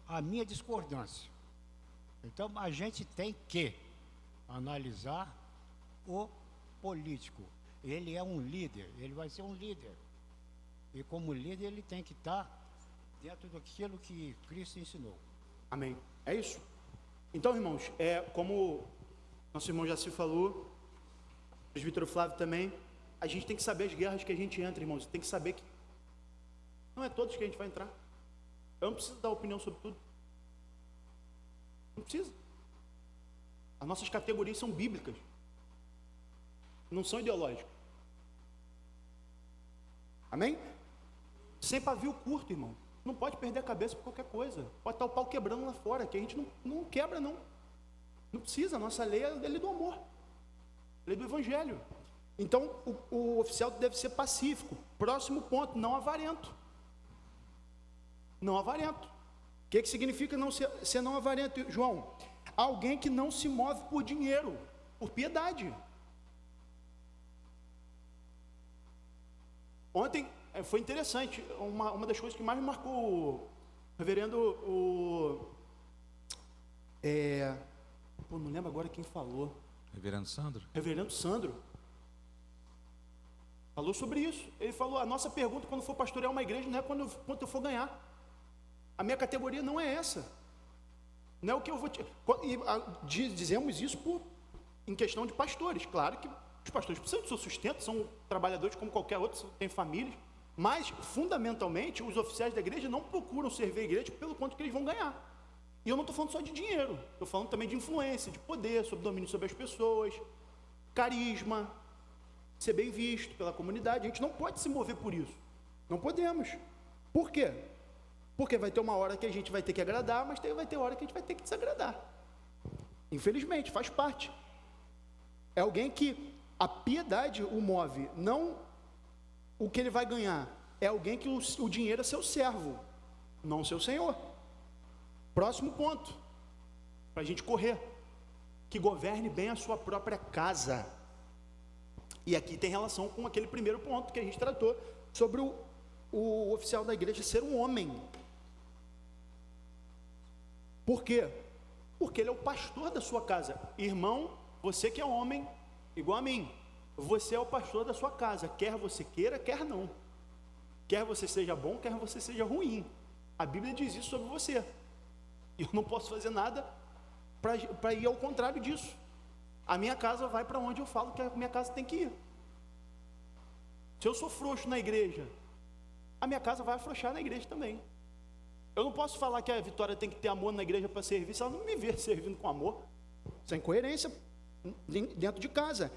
a minha discordância. Então a gente tem que analisar o político. Ele é um líder, ele vai ser um líder. E como líder ele tem que estar dentro daquilo que Cristo ensinou.
Amém. É isso. Então, irmãos, como nosso irmão já se falou, o presbítero Flávio também, a gente tem que saber as guerras que a gente entra, irmãos. Tem que saber que não é todos que a gente vai entrar. Eu não preciso dar opinião sobre tudo. Não precisa. As nossas categorias são bíblicas. Não são ideológicas. Amém? Sem pavio curto, irmão. Não pode perder a cabeça por qualquer coisa. Pode estar o pau quebrando lá fora, que a gente não quebra, não. Não precisa. A nossa lei é a lei do amor. A lei do evangelho. Então, o oficial deve ser pacífico. Próximo ponto, não avarento. Não avarento. O que significa não ser não avarento, João? Alguém que não se move por dinheiro, por piedade. Ontem foi interessante, uma das coisas que mais me marcou o reverendo, não lembro agora quem falou.
Reverendo Sandro?
Reverendo Sandro. Falou sobre isso. Ele falou, a nossa pergunta quando for pastorear uma igreja não é quanto eu for ganhar. A minha categoria não é essa. Não é o que eu vou te... Dizemos isso em questão de pastores. Claro que os pastores precisam do seu sustento, são trabalhadores como qualquer outro, têm famílias. Mas, fundamentalmente, os oficiais da igreja não procuram servir a igreja pelo quanto que eles vão ganhar. E eu não estou falando só de dinheiro. Estou falando também de influência, de poder, sobre domínio sobre as pessoas, carisma, ser bem visto pela comunidade. A gente não pode se mover por isso. Não podemos. Por quê? Porque vai ter uma hora que a gente vai ter que agradar, mas vai ter hora que a gente vai ter que desagradar. Infelizmente, faz parte. É alguém que a piedade o move, não o que ele vai ganhar. É alguém que o dinheiro é seu servo, não seu senhor. Próximo ponto, para a gente correr. Que governe bem a sua própria casa. E aqui tem relação com aquele primeiro ponto que a gente tratou, sobre o oficial da igreja ser um homem. Por quê? Porque ele é o pastor da sua casa. Irmão, você que é homem, igual a mim, você é o pastor da sua casa, quer você queira, quer não. Quer você seja bom, quer você seja ruim. A Bíblia diz isso sobre você. E eu não posso fazer nada para ir ao contrário disso. A minha casa vai para onde eu falo que a minha casa tem que ir. Se eu sou frouxo na igreja, a minha casa vai afrouxar na igreja também. Eu não posso falar que a Vitória tem que ter amor na igreja para servir, se ela não me ver servindo com amor. Isso é incoerência dentro de casa.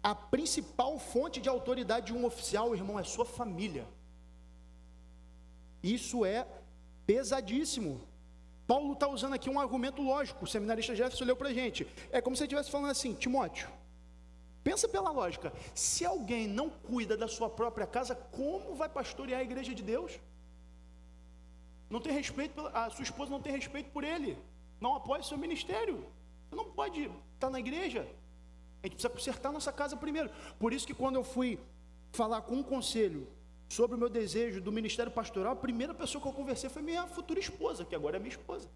A principal fonte de autoridade de um oficial, irmão, é sua família. Isso é pesadíssimo. Paulo está usando aqui um argumento lógico, o seminarista Jefferson leu para a gente. É como se ele estivesse falando assim, Timóteo, pensa pela lógica, se alguém não cuida da sua própria casa, como vai pastorear a igreja de Deus? Não tem respeito, a sua esposa não tem respeito por ele, não apoia o seu ministério. Você não pode estar na igreja. A gente precisa consertar nossa casa primeiro. Por isso que quando eu fui falar com um conselho sobre o meu desejo do ministério pastoral, a primeira pessoa que eu conversei foi minha futura esposa, que agora é minha esposa.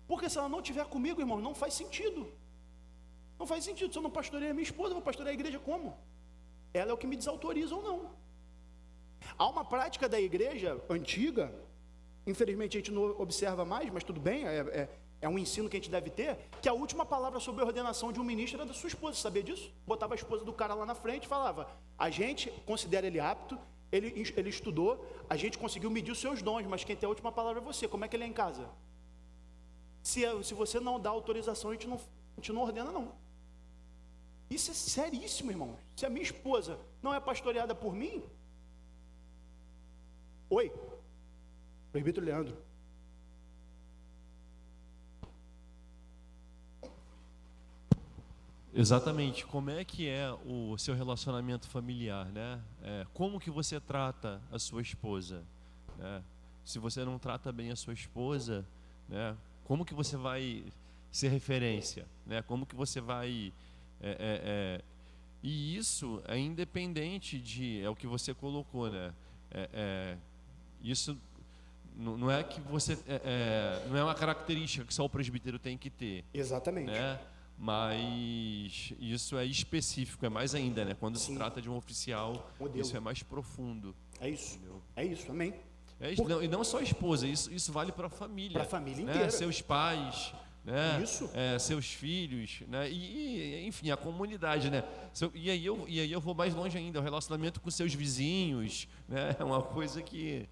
Porque se ela não estiver comigo, irmão, não faz sentido. Não faz sentido. Se eu não pastoreio a minha esposa, eu vou pastorear a igreja como? Ela é o que me desautoriza ou não. Há uma prática da igreja antiga, infelizmente a gente não observa mais, mas tudo bem, é um ensino que a gente deve ter, que a última palavra sobre a ordenação de um ministro era da sua esposa, sabia disso? Botava a esposa do cara lá na frente e falava, a gente considera ele apto, ele estudou, a gente conseguiu medir os seus dons, mas quem tem a última palavra é você. Como é que ele é em casa? Se você não dá autorização, a gente não ordena, não. Isso é seríssimo, irmão. Se a minha esposa não é pastoreada por mim... Oi, presbítero Leandro.
Exatamente. Como é que é o seu relacionamento familiar, né? Como que você trata a sua esposa, né? Se você não trata bem a sua esposa, né? Como que você vai ser referência, né? Como que você vai... E isso é independente de... É o que você colocou, né? Isso não é que você... não é uma característica que só o presbítero tem que ter.
Exatamente.
Né? Mas isso é específico, é mais ainda, né? Quando se
Sim.
trata de um oficial,
Modelo.
isso é mais profundo.
É isso.
Entendeu?
É isso, amém.
Não, e não só a esposa, isso vale para a família.
Para a família
né?
inteira.
Seus pais, né?
Isso.
Seus filhos, né? Enfim, a comunidade, né? E aí eu vou mais longe ainda, o relacionamento com seus vizinhos, né? É uma coisa que...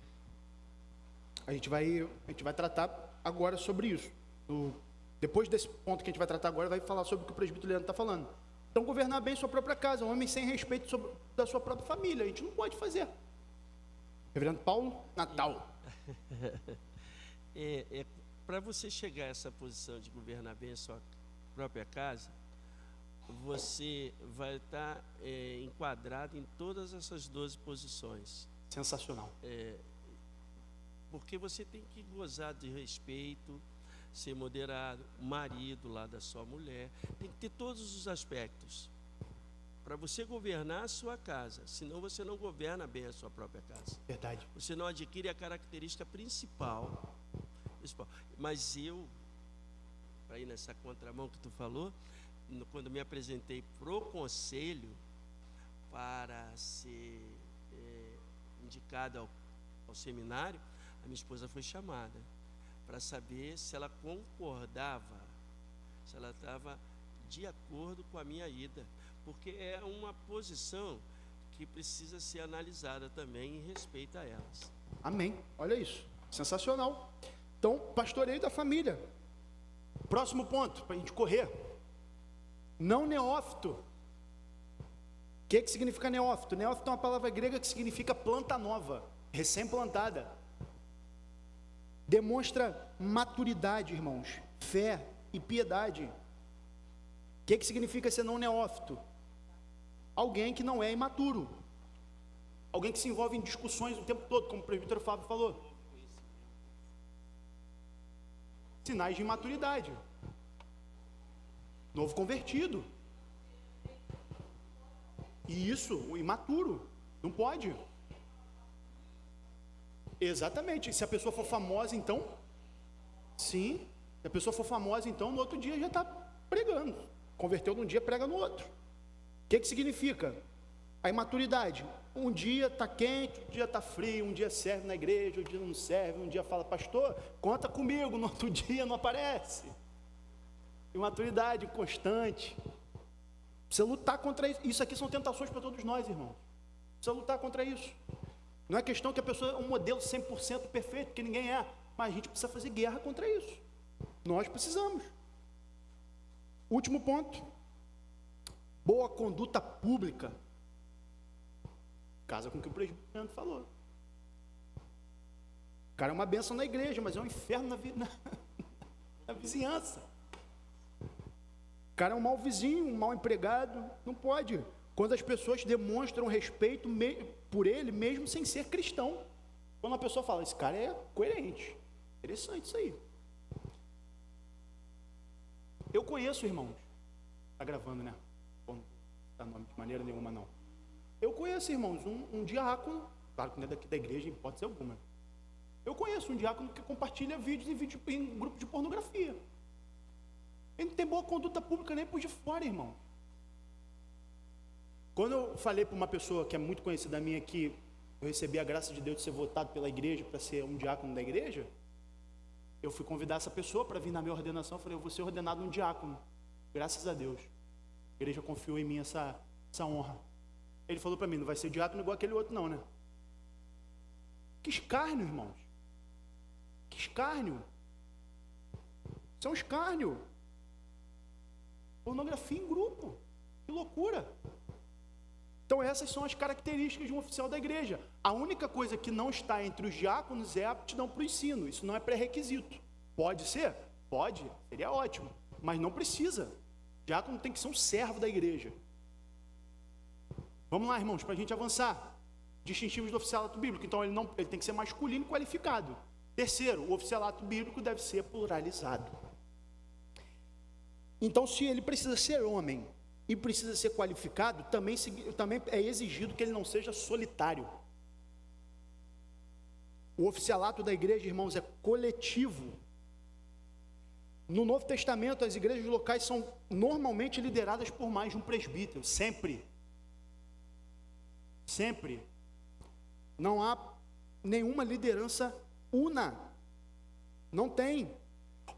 A gente vai tratar agora sobre isso. Depois desse ponto que a gente vai tratar agora, vai falar sobre o que o presbítero Leandro está falando. Então, governar bem sua própria casa, um homem sem respeito da sua própria família, a gente não pode fazer. Reverendo Paulo, Natal.
Para você chegar a essa posição de governar bem a sua própria casa, você vai estar enquadrado em todas essas 12 posições.
Sensacional.
Porque você tem que gozar de respeito, ser moderado, marido lá da sua mulher, tem que ter todos os aspectos para você governar a sua casa, senão você não governa bem a sua própria casa.
Verdade.
Você não adquire a característica principal. Mas eu, para ir nessa contramão que tu falou, quando me apresentei pro conselho para ser indicada ao seminário, a minha esposa foi chamada para saber se ela concordava, se ela estava de acordo com a minha ida, porque é uma posição que precisa ser analisada também em respeito a elas.
Amém. Olha isso. Sensacional. Então, pastoreio da família. Próximo ponto, para a gente correr. Não neófito. O que significa neófito? Neófito é uma palavra grega que significa planta nova, recém-plantada. Demonstra maturidade, irmãos, fé e piedade. O que significa ser não neófito? Alguém que não é imaturo. Alguém que se envolve em discussões o tempo todo, como o presbítero Fábio falou. Sinais de imaturidade. Novo convertido. E isso, o imaturo, não pode. Exatamente. Se a pessoa for famosa, então, sim. Se a pessoa for famosa, então, no outro dia já está pregando. Converteu num dia, prega no outro. O que significa? A imaturidade. Um dia está quente, um dia está frio, um dia serve na igreja, um dia não serve, um dia fala, pastor, conta comigo, no outro dia não aparece. Imaturidade constante. Precisa lutar contra isso. Isso aqui são tentações para todos nós, irmãos. Precisa lutar contra isso. Não é questão que a pessoa é um modelo 100% perfeito, que ninguém é, mas a gente precisa fazer guerra contra isso. Nós precisamos. Último ponto. Boa conduta pública. Casa com o que o presbítero falou. O cara é uma bênção na igreja, mas é um inferno na vizinhança. O cara é um mau vizinho, um mau empregado. Não pode. Quando as pessoas demonstram respeito por ele, mesmo sem ser cristão. Quando a pessoa fala, esse cara é coerente. Interessante isso aí. Eu conheço, irmãos. Está gravando, né? Não dá nome de maneira nenhuma, não. Eu conheço, irmãos, um diácono, claro que não é daqui da igreja, em hipótese alguma. Eu conheço um diácono que compartilha vídeos em grupo de pornografia. Ele não tem boa conduta pública nem por de fora, irmão. Quando eu falei para uma pessoa que é muito conhecida minha que eu recebi a graça de Deus de ser votado pela igreja para ser um diácono da igreja, eu fui convidar essa pessoa para vir na minha ordenação. Eu falei, eu vou ser ordenado um diácono. Graças a Deus. A igreja confiou em mim essa honra. Ele falou para mim, não vai ser diácono igual aquele outro não, né? Que escárnio, irmãos. Que escárnio. Isso é um escárnio. Pornografia em grupo. Que loucura. Então essas são as características de um oficial da igreja. A única coisa que não está entre os diáconos é a aptidão para o ensino. Isso não é pré-requisito. Pode ser? Pode. Seria ótimo. Mas não precisa. Diácono tem que ser um servo da igreja. Vamos lá, irmãos, para a gente avançar. Distintivos do oficialato bíblico. Então, ele tem que ser masculino e qualificado. Terceiro, o oficialato bíblico deve ser pluralizado. Então, se ele precisa ser homem e precisa ser qualificado, também é exigido que ele não seja solitário. O oficialato da igreja, irmãos, é coletivo. No Novo Testamento, as igrejas locais são normalmente lideradas por mais de um presbítero, sempre. Sempre. Não há nenhuma liderança una. Não tem.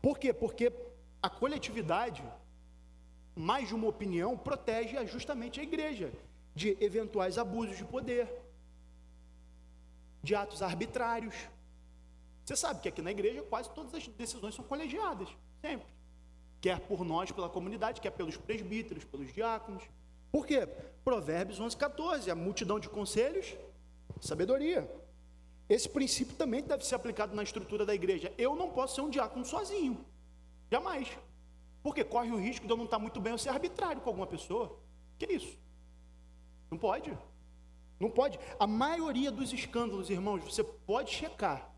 Por quê? Porque a coletividade, mais de uma opinião, protege justamente a igreja de eventuais abusos de poder, de atos arbitrários. Você sabe que aqui na igreja quase todas as decisões são colegiadas, sempre. Quer por nós, pela comunidade, quer pelos presbíteros, pelos diáconos. Por quê? Provérbios 11:14, a multidão de conselhos, sabedoria. Esse princípio também deve ser aplicado na estrutura da igreja. Eu não posso ser um diácono sozinho, jamais. Porque corre o risco de eu não estar muito bem ou ser arbitrário com alguma pessoa. Que isso? Não pode. Não pode. A maioria dos escândalos, irmãos, você pode checar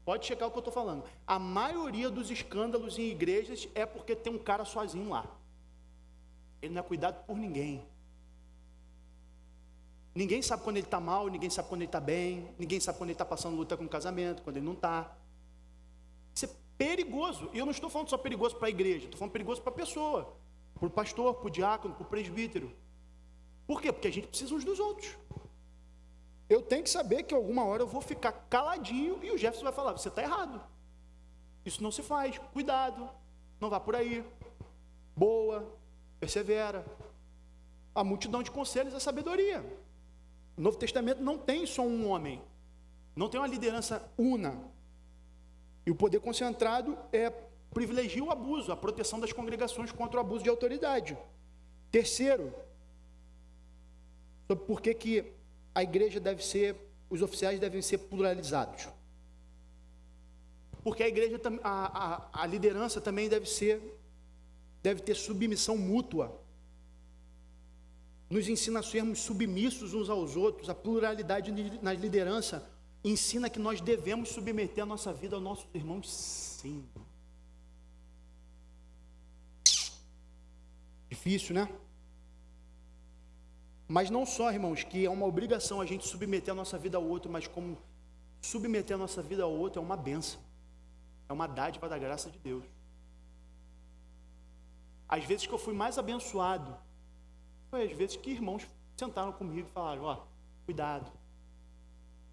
o que eu estou falando. A maioria dos escândalos em igrejas é porque tem um cara sozinho lá. Ele não é cuidado por ninguém. Ninguém sabe quando ele está mal, ninguém sabe quando ele está bem, ninguém sabe quando ele está passando luta com o casamento, quando ele não está. Isso é perigoso. E eu não estou falando só perigoso para a igreja, estou falando perigoso para a pessoa, para o pastor, para o diácono, para o presbítero. Por quê? Porque a gente precisa uns dos outros. Eu tenho que saber que alguma hora eu vou ficar caladinho e o Jefferson vai falar, você está errado. Isso não se faz, cuidado, não vá por aí. Boa, persevera. A multidão de conselhos é sabedoria. O Novo Testamento não tem só um homem, não tem uma liderança una. E o poder concentrado privilegia o abuso, a proteção das congregações contra o abuso de autoridade. Terceiro, sobre por que a igreja os oficiais devem ser pluralizados. Porque a igreja, a liderança também deve ter submissão mútua. Nos ensina a sermos submissos uns aos outros. A pluralidade na liderança ensina que nós devemos submeter a nossa vida aos nossos irmãos, sim. Difícil, né? Mas não só, irmãos, que é uma obrigação a gente submeter a nossa vida ao outro, mas como submeter a nossa vida ao outro é uma bênção. É uma dádiva da graça de Deus. Às vezes que eu fui mais abençoado, foi às vezes que irmãos sentaram comigo e falaram, ó, cuidado,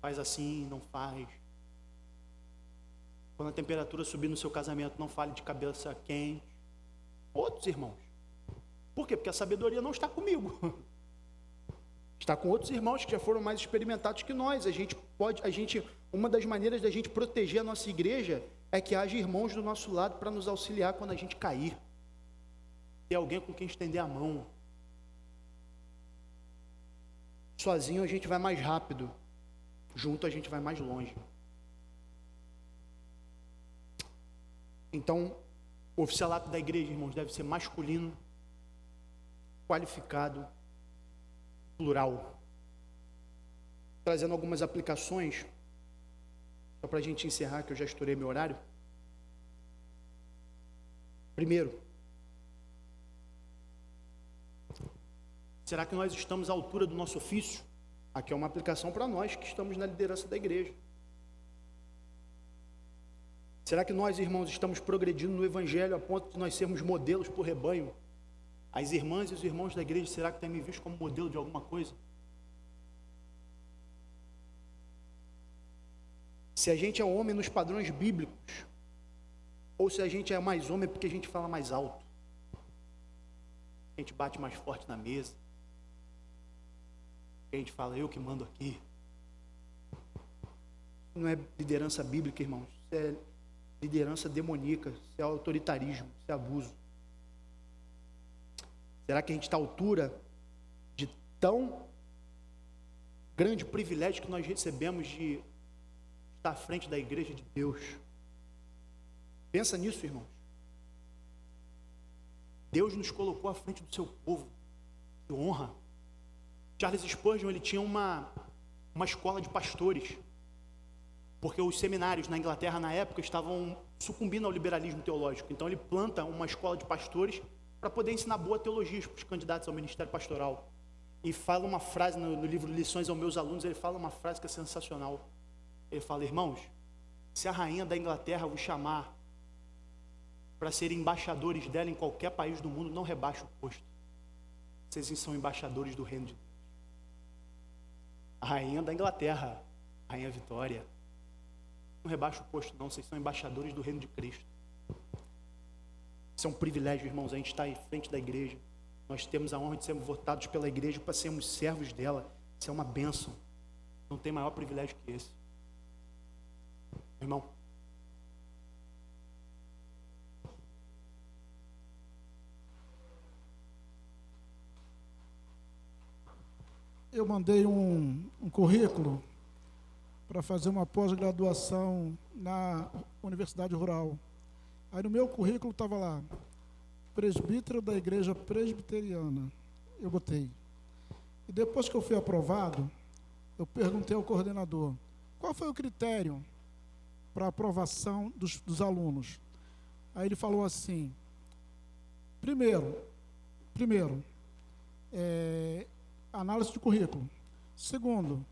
faz assim, não faz. Quando a temperatura subir no seu casamento, não fale de cabeça quente. Outros irmãos. Por quê? Porque a sabedoria não está comigo. Está com outros irmãos que já foram mais experimentados que nós. Uma das maneiras da gente proteger a nossa igreja é que haja irmãos do nosso lado para nos auxiliar quando a gente cair. Ter alguém com quem estender a mão. Sozinho a gente vai mais rápido, junto a gente vai mais longe. Então, o oficialato da igreja, irmãos, deve ser masculino, qualificado, plural. Trazendo algumas aplicações, só para a gente encerrar, que eu já estourei meu horário. Primeiro, será que nós estamos à altura do nosso ofício? Aqui é uma aplicação para nós que estamos na liderança da igreja. Será que nós, irmãos, estamos progredindo no evangelho a ponto de nós sermos modelos para o rebanho? As irmãs e os irmãos da igreja, será que têm me visto como modelo de alguma coisa? Se a gente é homem nos padrões bíblicos, ou se a gente é mais homem porque a gente fala mais alto, a gente bate mais forte na mesa, a gente fala, eu que mando aqui. Não é liderança bíblica, irmãos. Isso é liderança demoníaca, isso é autoritarismo, isso é abuso. Será que a gente está à altura de tão grande privilégio que nós recebemos de estar à frente da igreja de Deus? Pensa nisso, irmãos. Deus nos colocou à frente do seu povo. Que honra. Charles Spurgeon, ele tinha uma escola de pastores, porque os seminários na Inglaterra na época estavam sucumbindo ao liberalismo teológico. Então ele planta uma escola de pastores para poder ensinar boa teologia para os candidatos ao ministério pastoral. E fala uma frase no livro Lições aos Meus Alunos, ele fala uma frase que é sensacional. Ele fala, irmãos, se a rainha da Inglaterra vos chamar para serem embaixadores dela em qualquer país do mundo, não rebaixa o posto. Vocês são embaixadores do reino de Deus. A rainha da Inglaterra, a rainha Vitória, não rebaixa o posto não, vocês são embaixadores do reino de Cristo. Isso é um privilégio, irmãos, a gente está em frente da igreja. Nós temos a honra de sermos votados pela igreja para sermos servos dela. Isso é uma bênção. Não tem maior privilégio que esse. Irmão.
Eu mandei um currículo para fazer uma pós-graduação na Universidade Rural. Aí no meu currículo estava lá, presbítero da igreja presbiteriana. Eu botei. E depois que eu fui aprovado, eu perguntei ao coordenador, qual foi o critério para a aprovação dos alunos? Aí ele falou assim, primeiro, análise de currículo. Segundo,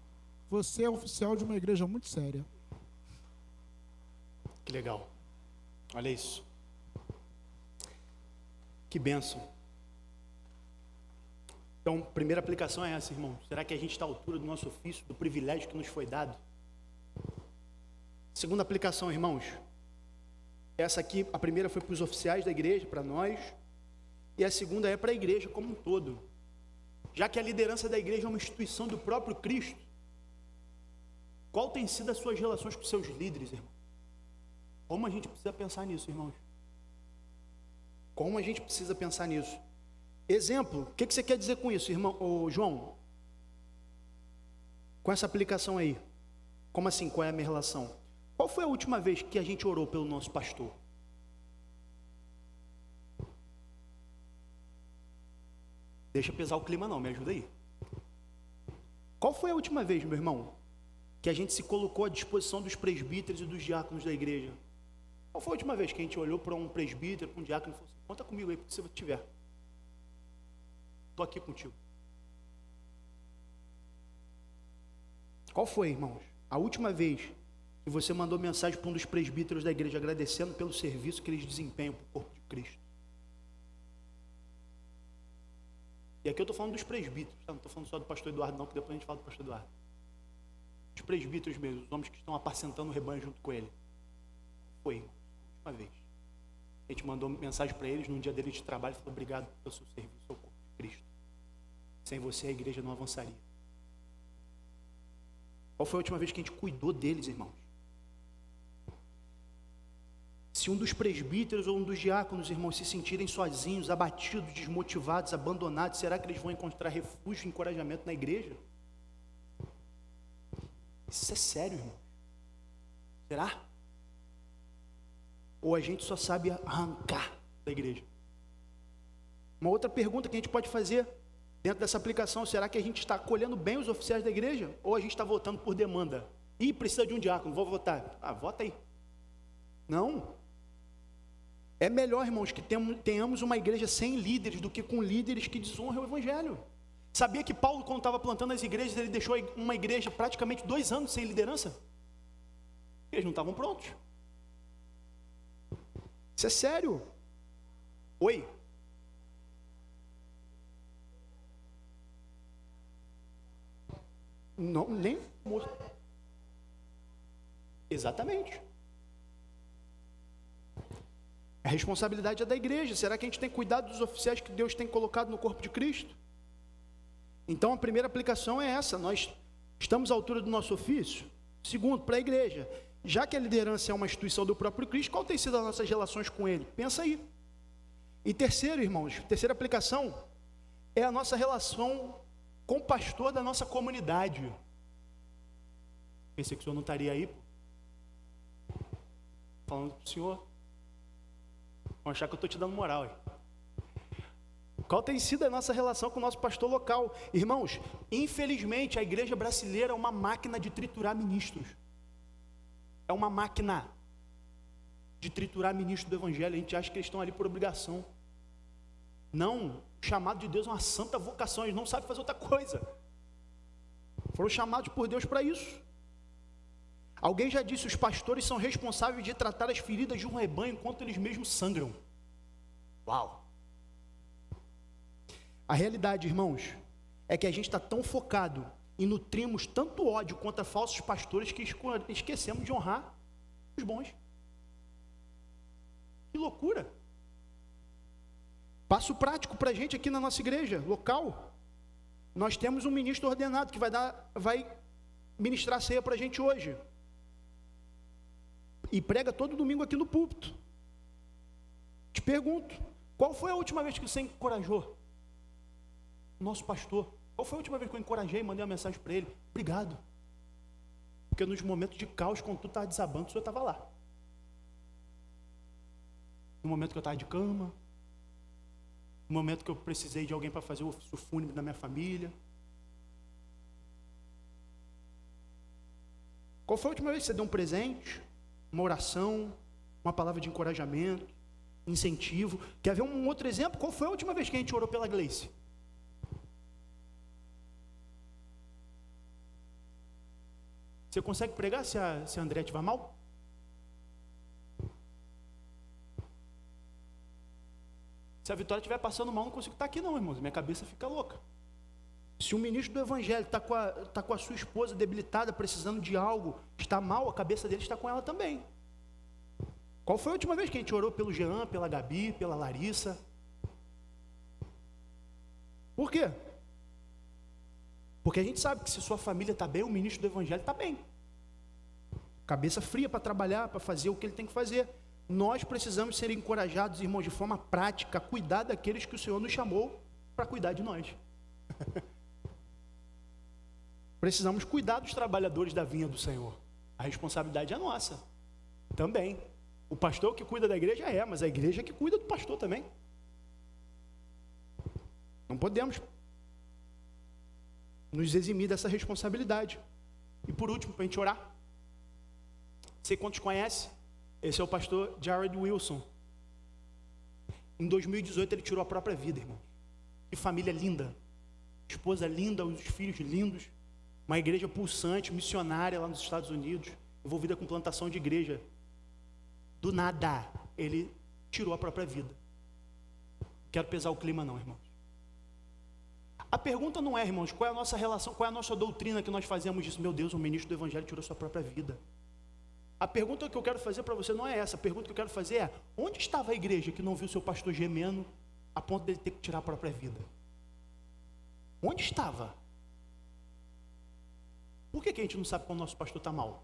você é oficial de uma igreja muito séria.
Que legal. Olha isso. Que bênção. Então, primeira aplicação é essa, irmão. Será que a gente está à altura do nosso ofício, do privilégio que nos foi dado? Segunda aplicação, irmãos. Essa aqui, a primeira foi para os oficiais da igreja, para nós. E a segunda é para a igreja como um todo. Já que a liderança da igreja é uma instituição do próprio Cristo, qual tem sido as suas relações com seus líderes, irmão? Como a gente precisa pensar nisso, irmãos? Como a gente precisa pensar nisso? Exemplo, o que você quer dizer com isso, irmão? Ô, João, com essa aplicação aí, como assim, qual é a minha relação? Qual foi a última vez que a gente orou pelo nosso pastor? Deixa pesar o clima não, me ajuda aí. Qual foi a última vez, meu irmão, que a gente se colocou à disposição dos presbíteros e dos diáconos da igreja? Qual foi a última vez que a gente olhou para um presbítero, para um diácono e falou assim, conta comigo aí, porque se você tiver. Estou aqui contigo. Qual foi, irmãos, a última vez que você mandou mensagem para um dos presbíteros da igreja agradecendo pelo serviço que eles desempenham para o corpo de Cristo? E aqui eu estou falando dos presbíteros, tá? Não estou falando só do pastor Eduardo não, que depois a gente fala do pastor Eduardo. Os presbíteros mesmo, os homens que estão apacentando o rebanho junto com ele. Foi, irmãos, a última vez. A gente mandou mensagem para eles num dia deles de trabalho e falou, obrigado pelo seu serviço ao corpo de Cristo. Sem você a igreja não avançaria. Qual foi a última vez que a gente cuidou deles, irmãos? Se um dos presbíteros ou um dos diáconos, irmãos, se sentirem sozinhos, abatidos, desmotivados, abandonados, será que eles vão encontrar refúgio e encorajamento na igreja? Isso é sério, irmão. Será? Ou a gente só sabe arrancar da igreja? Uma outra pergunta que a gente pode fazer dentro dessa aplicação, será que a gente está acolhendo bem os oficiais da igreja? Ou a gente está votando por demanda? Ih, precisa de um diácono, vou votar. Ah, vota aí. Não. É melhor, irmãos, que tenhamos uma igreja sem líderes do que com líderes que desonram o evangelho. Sabia que Paulo, quando estava plantando as igrejas, ele deixou uma igreja praticamente 2 anos sem liderança? Eles não estavam prontos. Isso é sério. Oi? Não, nem... Exatamente. A responsabilidade é da igreja. Será que a gente tem cuidado dos oficiais que Deus tem colocado no corpo de Cristo? Então, a primeira aplicação é essa. Nós estamos à altura do nosso ofício. Segundo, para a igreja. Já que a liderança é uma instituição do próprio Cristo, qual tem sido as nossas relações com Ele? Pensa aí. E terceiro, irmãos, terceira aplicação é a nossa relação com o pastor da nossa comunidade. Pensei que o senhor não estaria aí. Falando para o senhor. Vão achar que eu estou te dando moral. Hein? Qual tem sido a nossa relação com o nosso pastor local? Irmãos, infelizmente a igreja brasileira é uma máquina de triturar ministros. É uma máquina de triturar ministros do evangelho. A gente acha que eles estão ali por obrigação. Não, o chamado de Deus é uma santa vocação. Eles não sabem fazer outra coisa. Foram chamados por Deus para isso. Alguém já disse, os pastores são responsáveis de tratar as feridas de um rebanho enquanto eles mesmos sangram. Uau! A realidade, irmãos, é que a gente está tão focado e nutrimos tanto ódio contra falsos pastores que esquecemos de honrar os bons. Que loucura! Passo prático para a gente aqui na nossa igreja local. Nós temos um ministro ordenado que vai ministrar ceia para a gente hoje. E prega todo domingo aqui no púlpito. Te pergunto, qual foi a última vez que você encorajou o nosso pastor? Qual foi a última vez que eu encorajei e mandei uma mensagem para ele? Obrigado. Porque nos momentos de caos, quando tudo estava desabando, o senhor estava lá. No momento que eu estava de cama, no momento que eu precisei de alguém para fazer o ofício fúnebre da minha família. Qual foi a última vez que você deu um presente, uma oração, uma palavra de encorajamento, incentivo? Quer ver um outro exemplo? Qual foi a última vez que a gente orou pela Gleice? Você consegue pregar se a André estiver mal? Se a Vitória estiver passando mal, eu não consigo estar aqui não, irmãos. Minha cabeça fica louca. Se um ministro do Evangelho está com a sua esposa debilitada, precisando de algo, está mal, a cabeça dele está com ela também. Qual foi a última vez que a gente orou pelo Jean, pela Gabi, pela Larissa? Por quê? Porque a gente sabe que se sua família está bem, o ministro do Evangelho está bem. Cabeça fria para trabalhar, para fazer o que ele tem que fazer. Nós precisamos ser encorajados, irmãos, de forma prática, a cuidar daqueles que o Senhor nos chamou para cuidar de nós. Precisamos cuidar dos trabalhadores da vinha do Senhor. A responsabilidade é nossa também. O pastor que cuida da igreja mas a igreja é que cuida do pastor também. Não podemos nos eximir dessa responsabilidade. E por último, para a gente orar, não sei quantos conhecem, esse é o pastor Jared Wilson. Em 2018 ele tirou a própria vida, irmão. Que família linda, esposa linda, os filhos lindos, uma igreja pulsante, missionária lá nos Estados Unidos, envolvida com plantação de igreja. Do nada, ele tirou a própria vida. Não quero pesar o clima não, irmãos. A pergunta não é, irmãos, qual é a nossa relação, qual é a nossa doutrina que nós fazemos disso? Meu Deus, um ministro do Evangelho tirou sua própria vida. A pergunta que eu quero fazer para você não é essa. A pergunta que eu quero fazer é: onde estava a igreja que não viu seu pastor gemendo a ponto dele ter que tirar a própria vida? Onde estava? Por que a gente não sabe quando o nosso pastor está mal?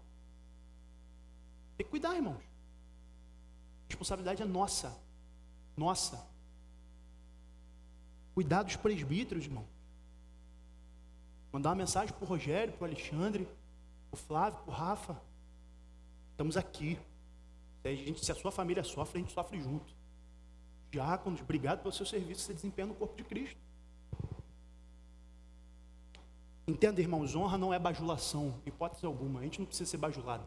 Tem que cuidar, irmãos. A responsabilidade é nossa. Nossa. Cuidar dos presbíteros, irmão. Mandar uma mensagem para o Rogério, para o Alexandre, para o Flávio, para o Rafa. Estamos aqui. Se a sua família sofre, a gente sofre junto. Diáconos, obrigado pelo seu serviço que você desempenha no corpo de Cristo. Entenda, irmãos, honra não é bajulação, em hipótese alguma. A gente não precisa ser bajulado.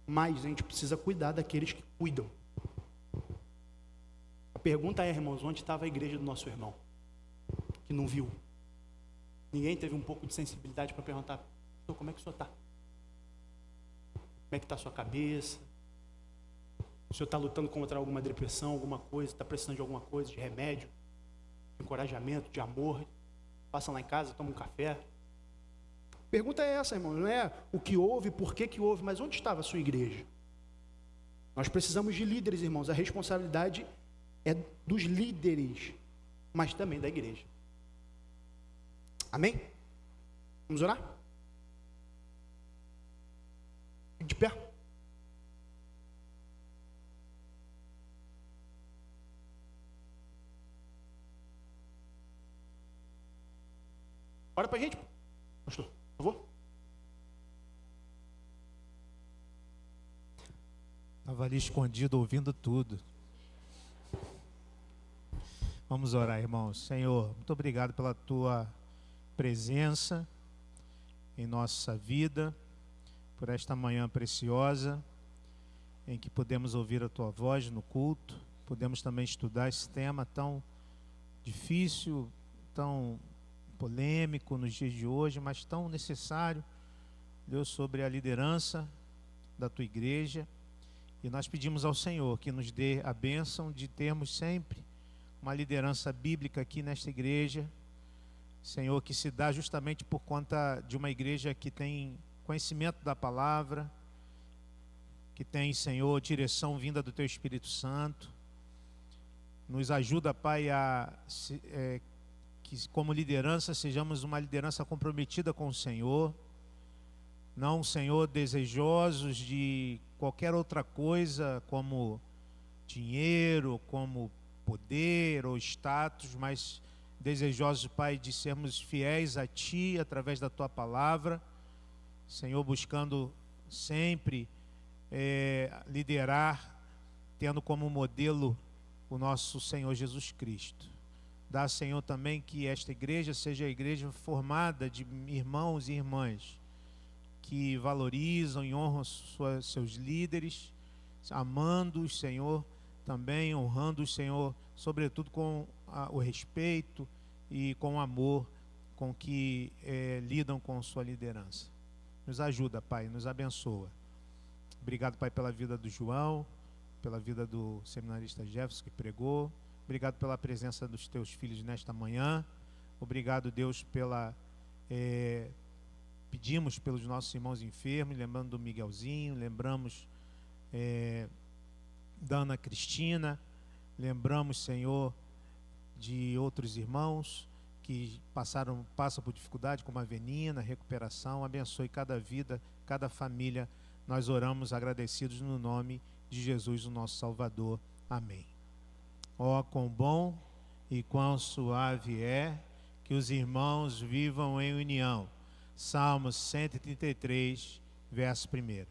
Mas a gente precisa cuidar daqueles que cuidam. A pergunta é, irmãos, onde estava a igreja do nosso irmão? Que não viu. Ninguém teve um pouco de sensibilidade para perguntar: como é que o senhor está? Como é que está a sua cabeça? O senhor está lutando contra alguma depressão, alguma coisa? Está precisando de alguma coisa, de remédio, de encorajamento, de amor? Passa lá em casa, toma um café. A pergunta é essa, irmão. Não é o que houve, por que houve, mas onde estava a sua igreja? Nós precisamos de líderes, irmãos. A responsabilidade é dos líderes, mas também da igreja. Amém? Vamos orar? De pé. Ora pra gente, pastor, por favor.
Estava ali escondido ouvindo tudo. Vamos orar, irmãos. Senhor, muito obrigado pela tua presença em nossa vida, por esta manhã preciosa, em que podemos ouvir a tua voz no culto, podemos também estudar esse tema tão difícil, tão polêmico nos dias de hoje, mas tão necessário Deus, sobre a liderança da tua igreja. E nós pedimos ao Senhor que nos dê a bênção de termos sempre uma liderança bíblica aqui nesta igreja. Senhor, que se dá justamente por conta de uma igreja que tem conhecimento da palavra, que tem, Senhor, direção vinda do Teu Espírito Santo. Nos ajuda, Pai, que como liderança sejamos uma liderança comprometida com o Senhor, não, Senhor, desejosos de qualquer outra coisa como dinheiro, como poder ou status, mas desejosos, Pai, de sermos fiéis a Ti através da Tua palavra, Senhor, buscando sempre liderar, tendo como modelo o nosso Senhor Jesus Cristo. Dá, Senhor, também que esta igreja seja a igreja formada de irmãos e irmãs que valorizam e honram seus líderes, amando-os, Senhor, também honrando-os, Senhor, sobretudo com o respeito e com o amor com que lidam com sua liderança. Nos ajuda, Pai, nos abençoa. Obrigado, Pai, pela vida do João, pela vida do seminarista Jefferson que pregou. Obrigado pela presença dos teus filhos nesta manhã. Obrigado, Deus, pedimos pelos nossos irmãos enfermos, lembrando do Miguelzinho, lembramos da Ana Cristina, lembramos, Senhor, de outros irmãos que passam por dificuldade, como a Venina, recuperação. Abençoe cada vida, cada família. Nós oramos agradecidos no nome de Jesus, o nosso Salvador. Amém. Ó, quão bom e quão suave é que os irmãos vivam em união. Salmos 133, verso 1.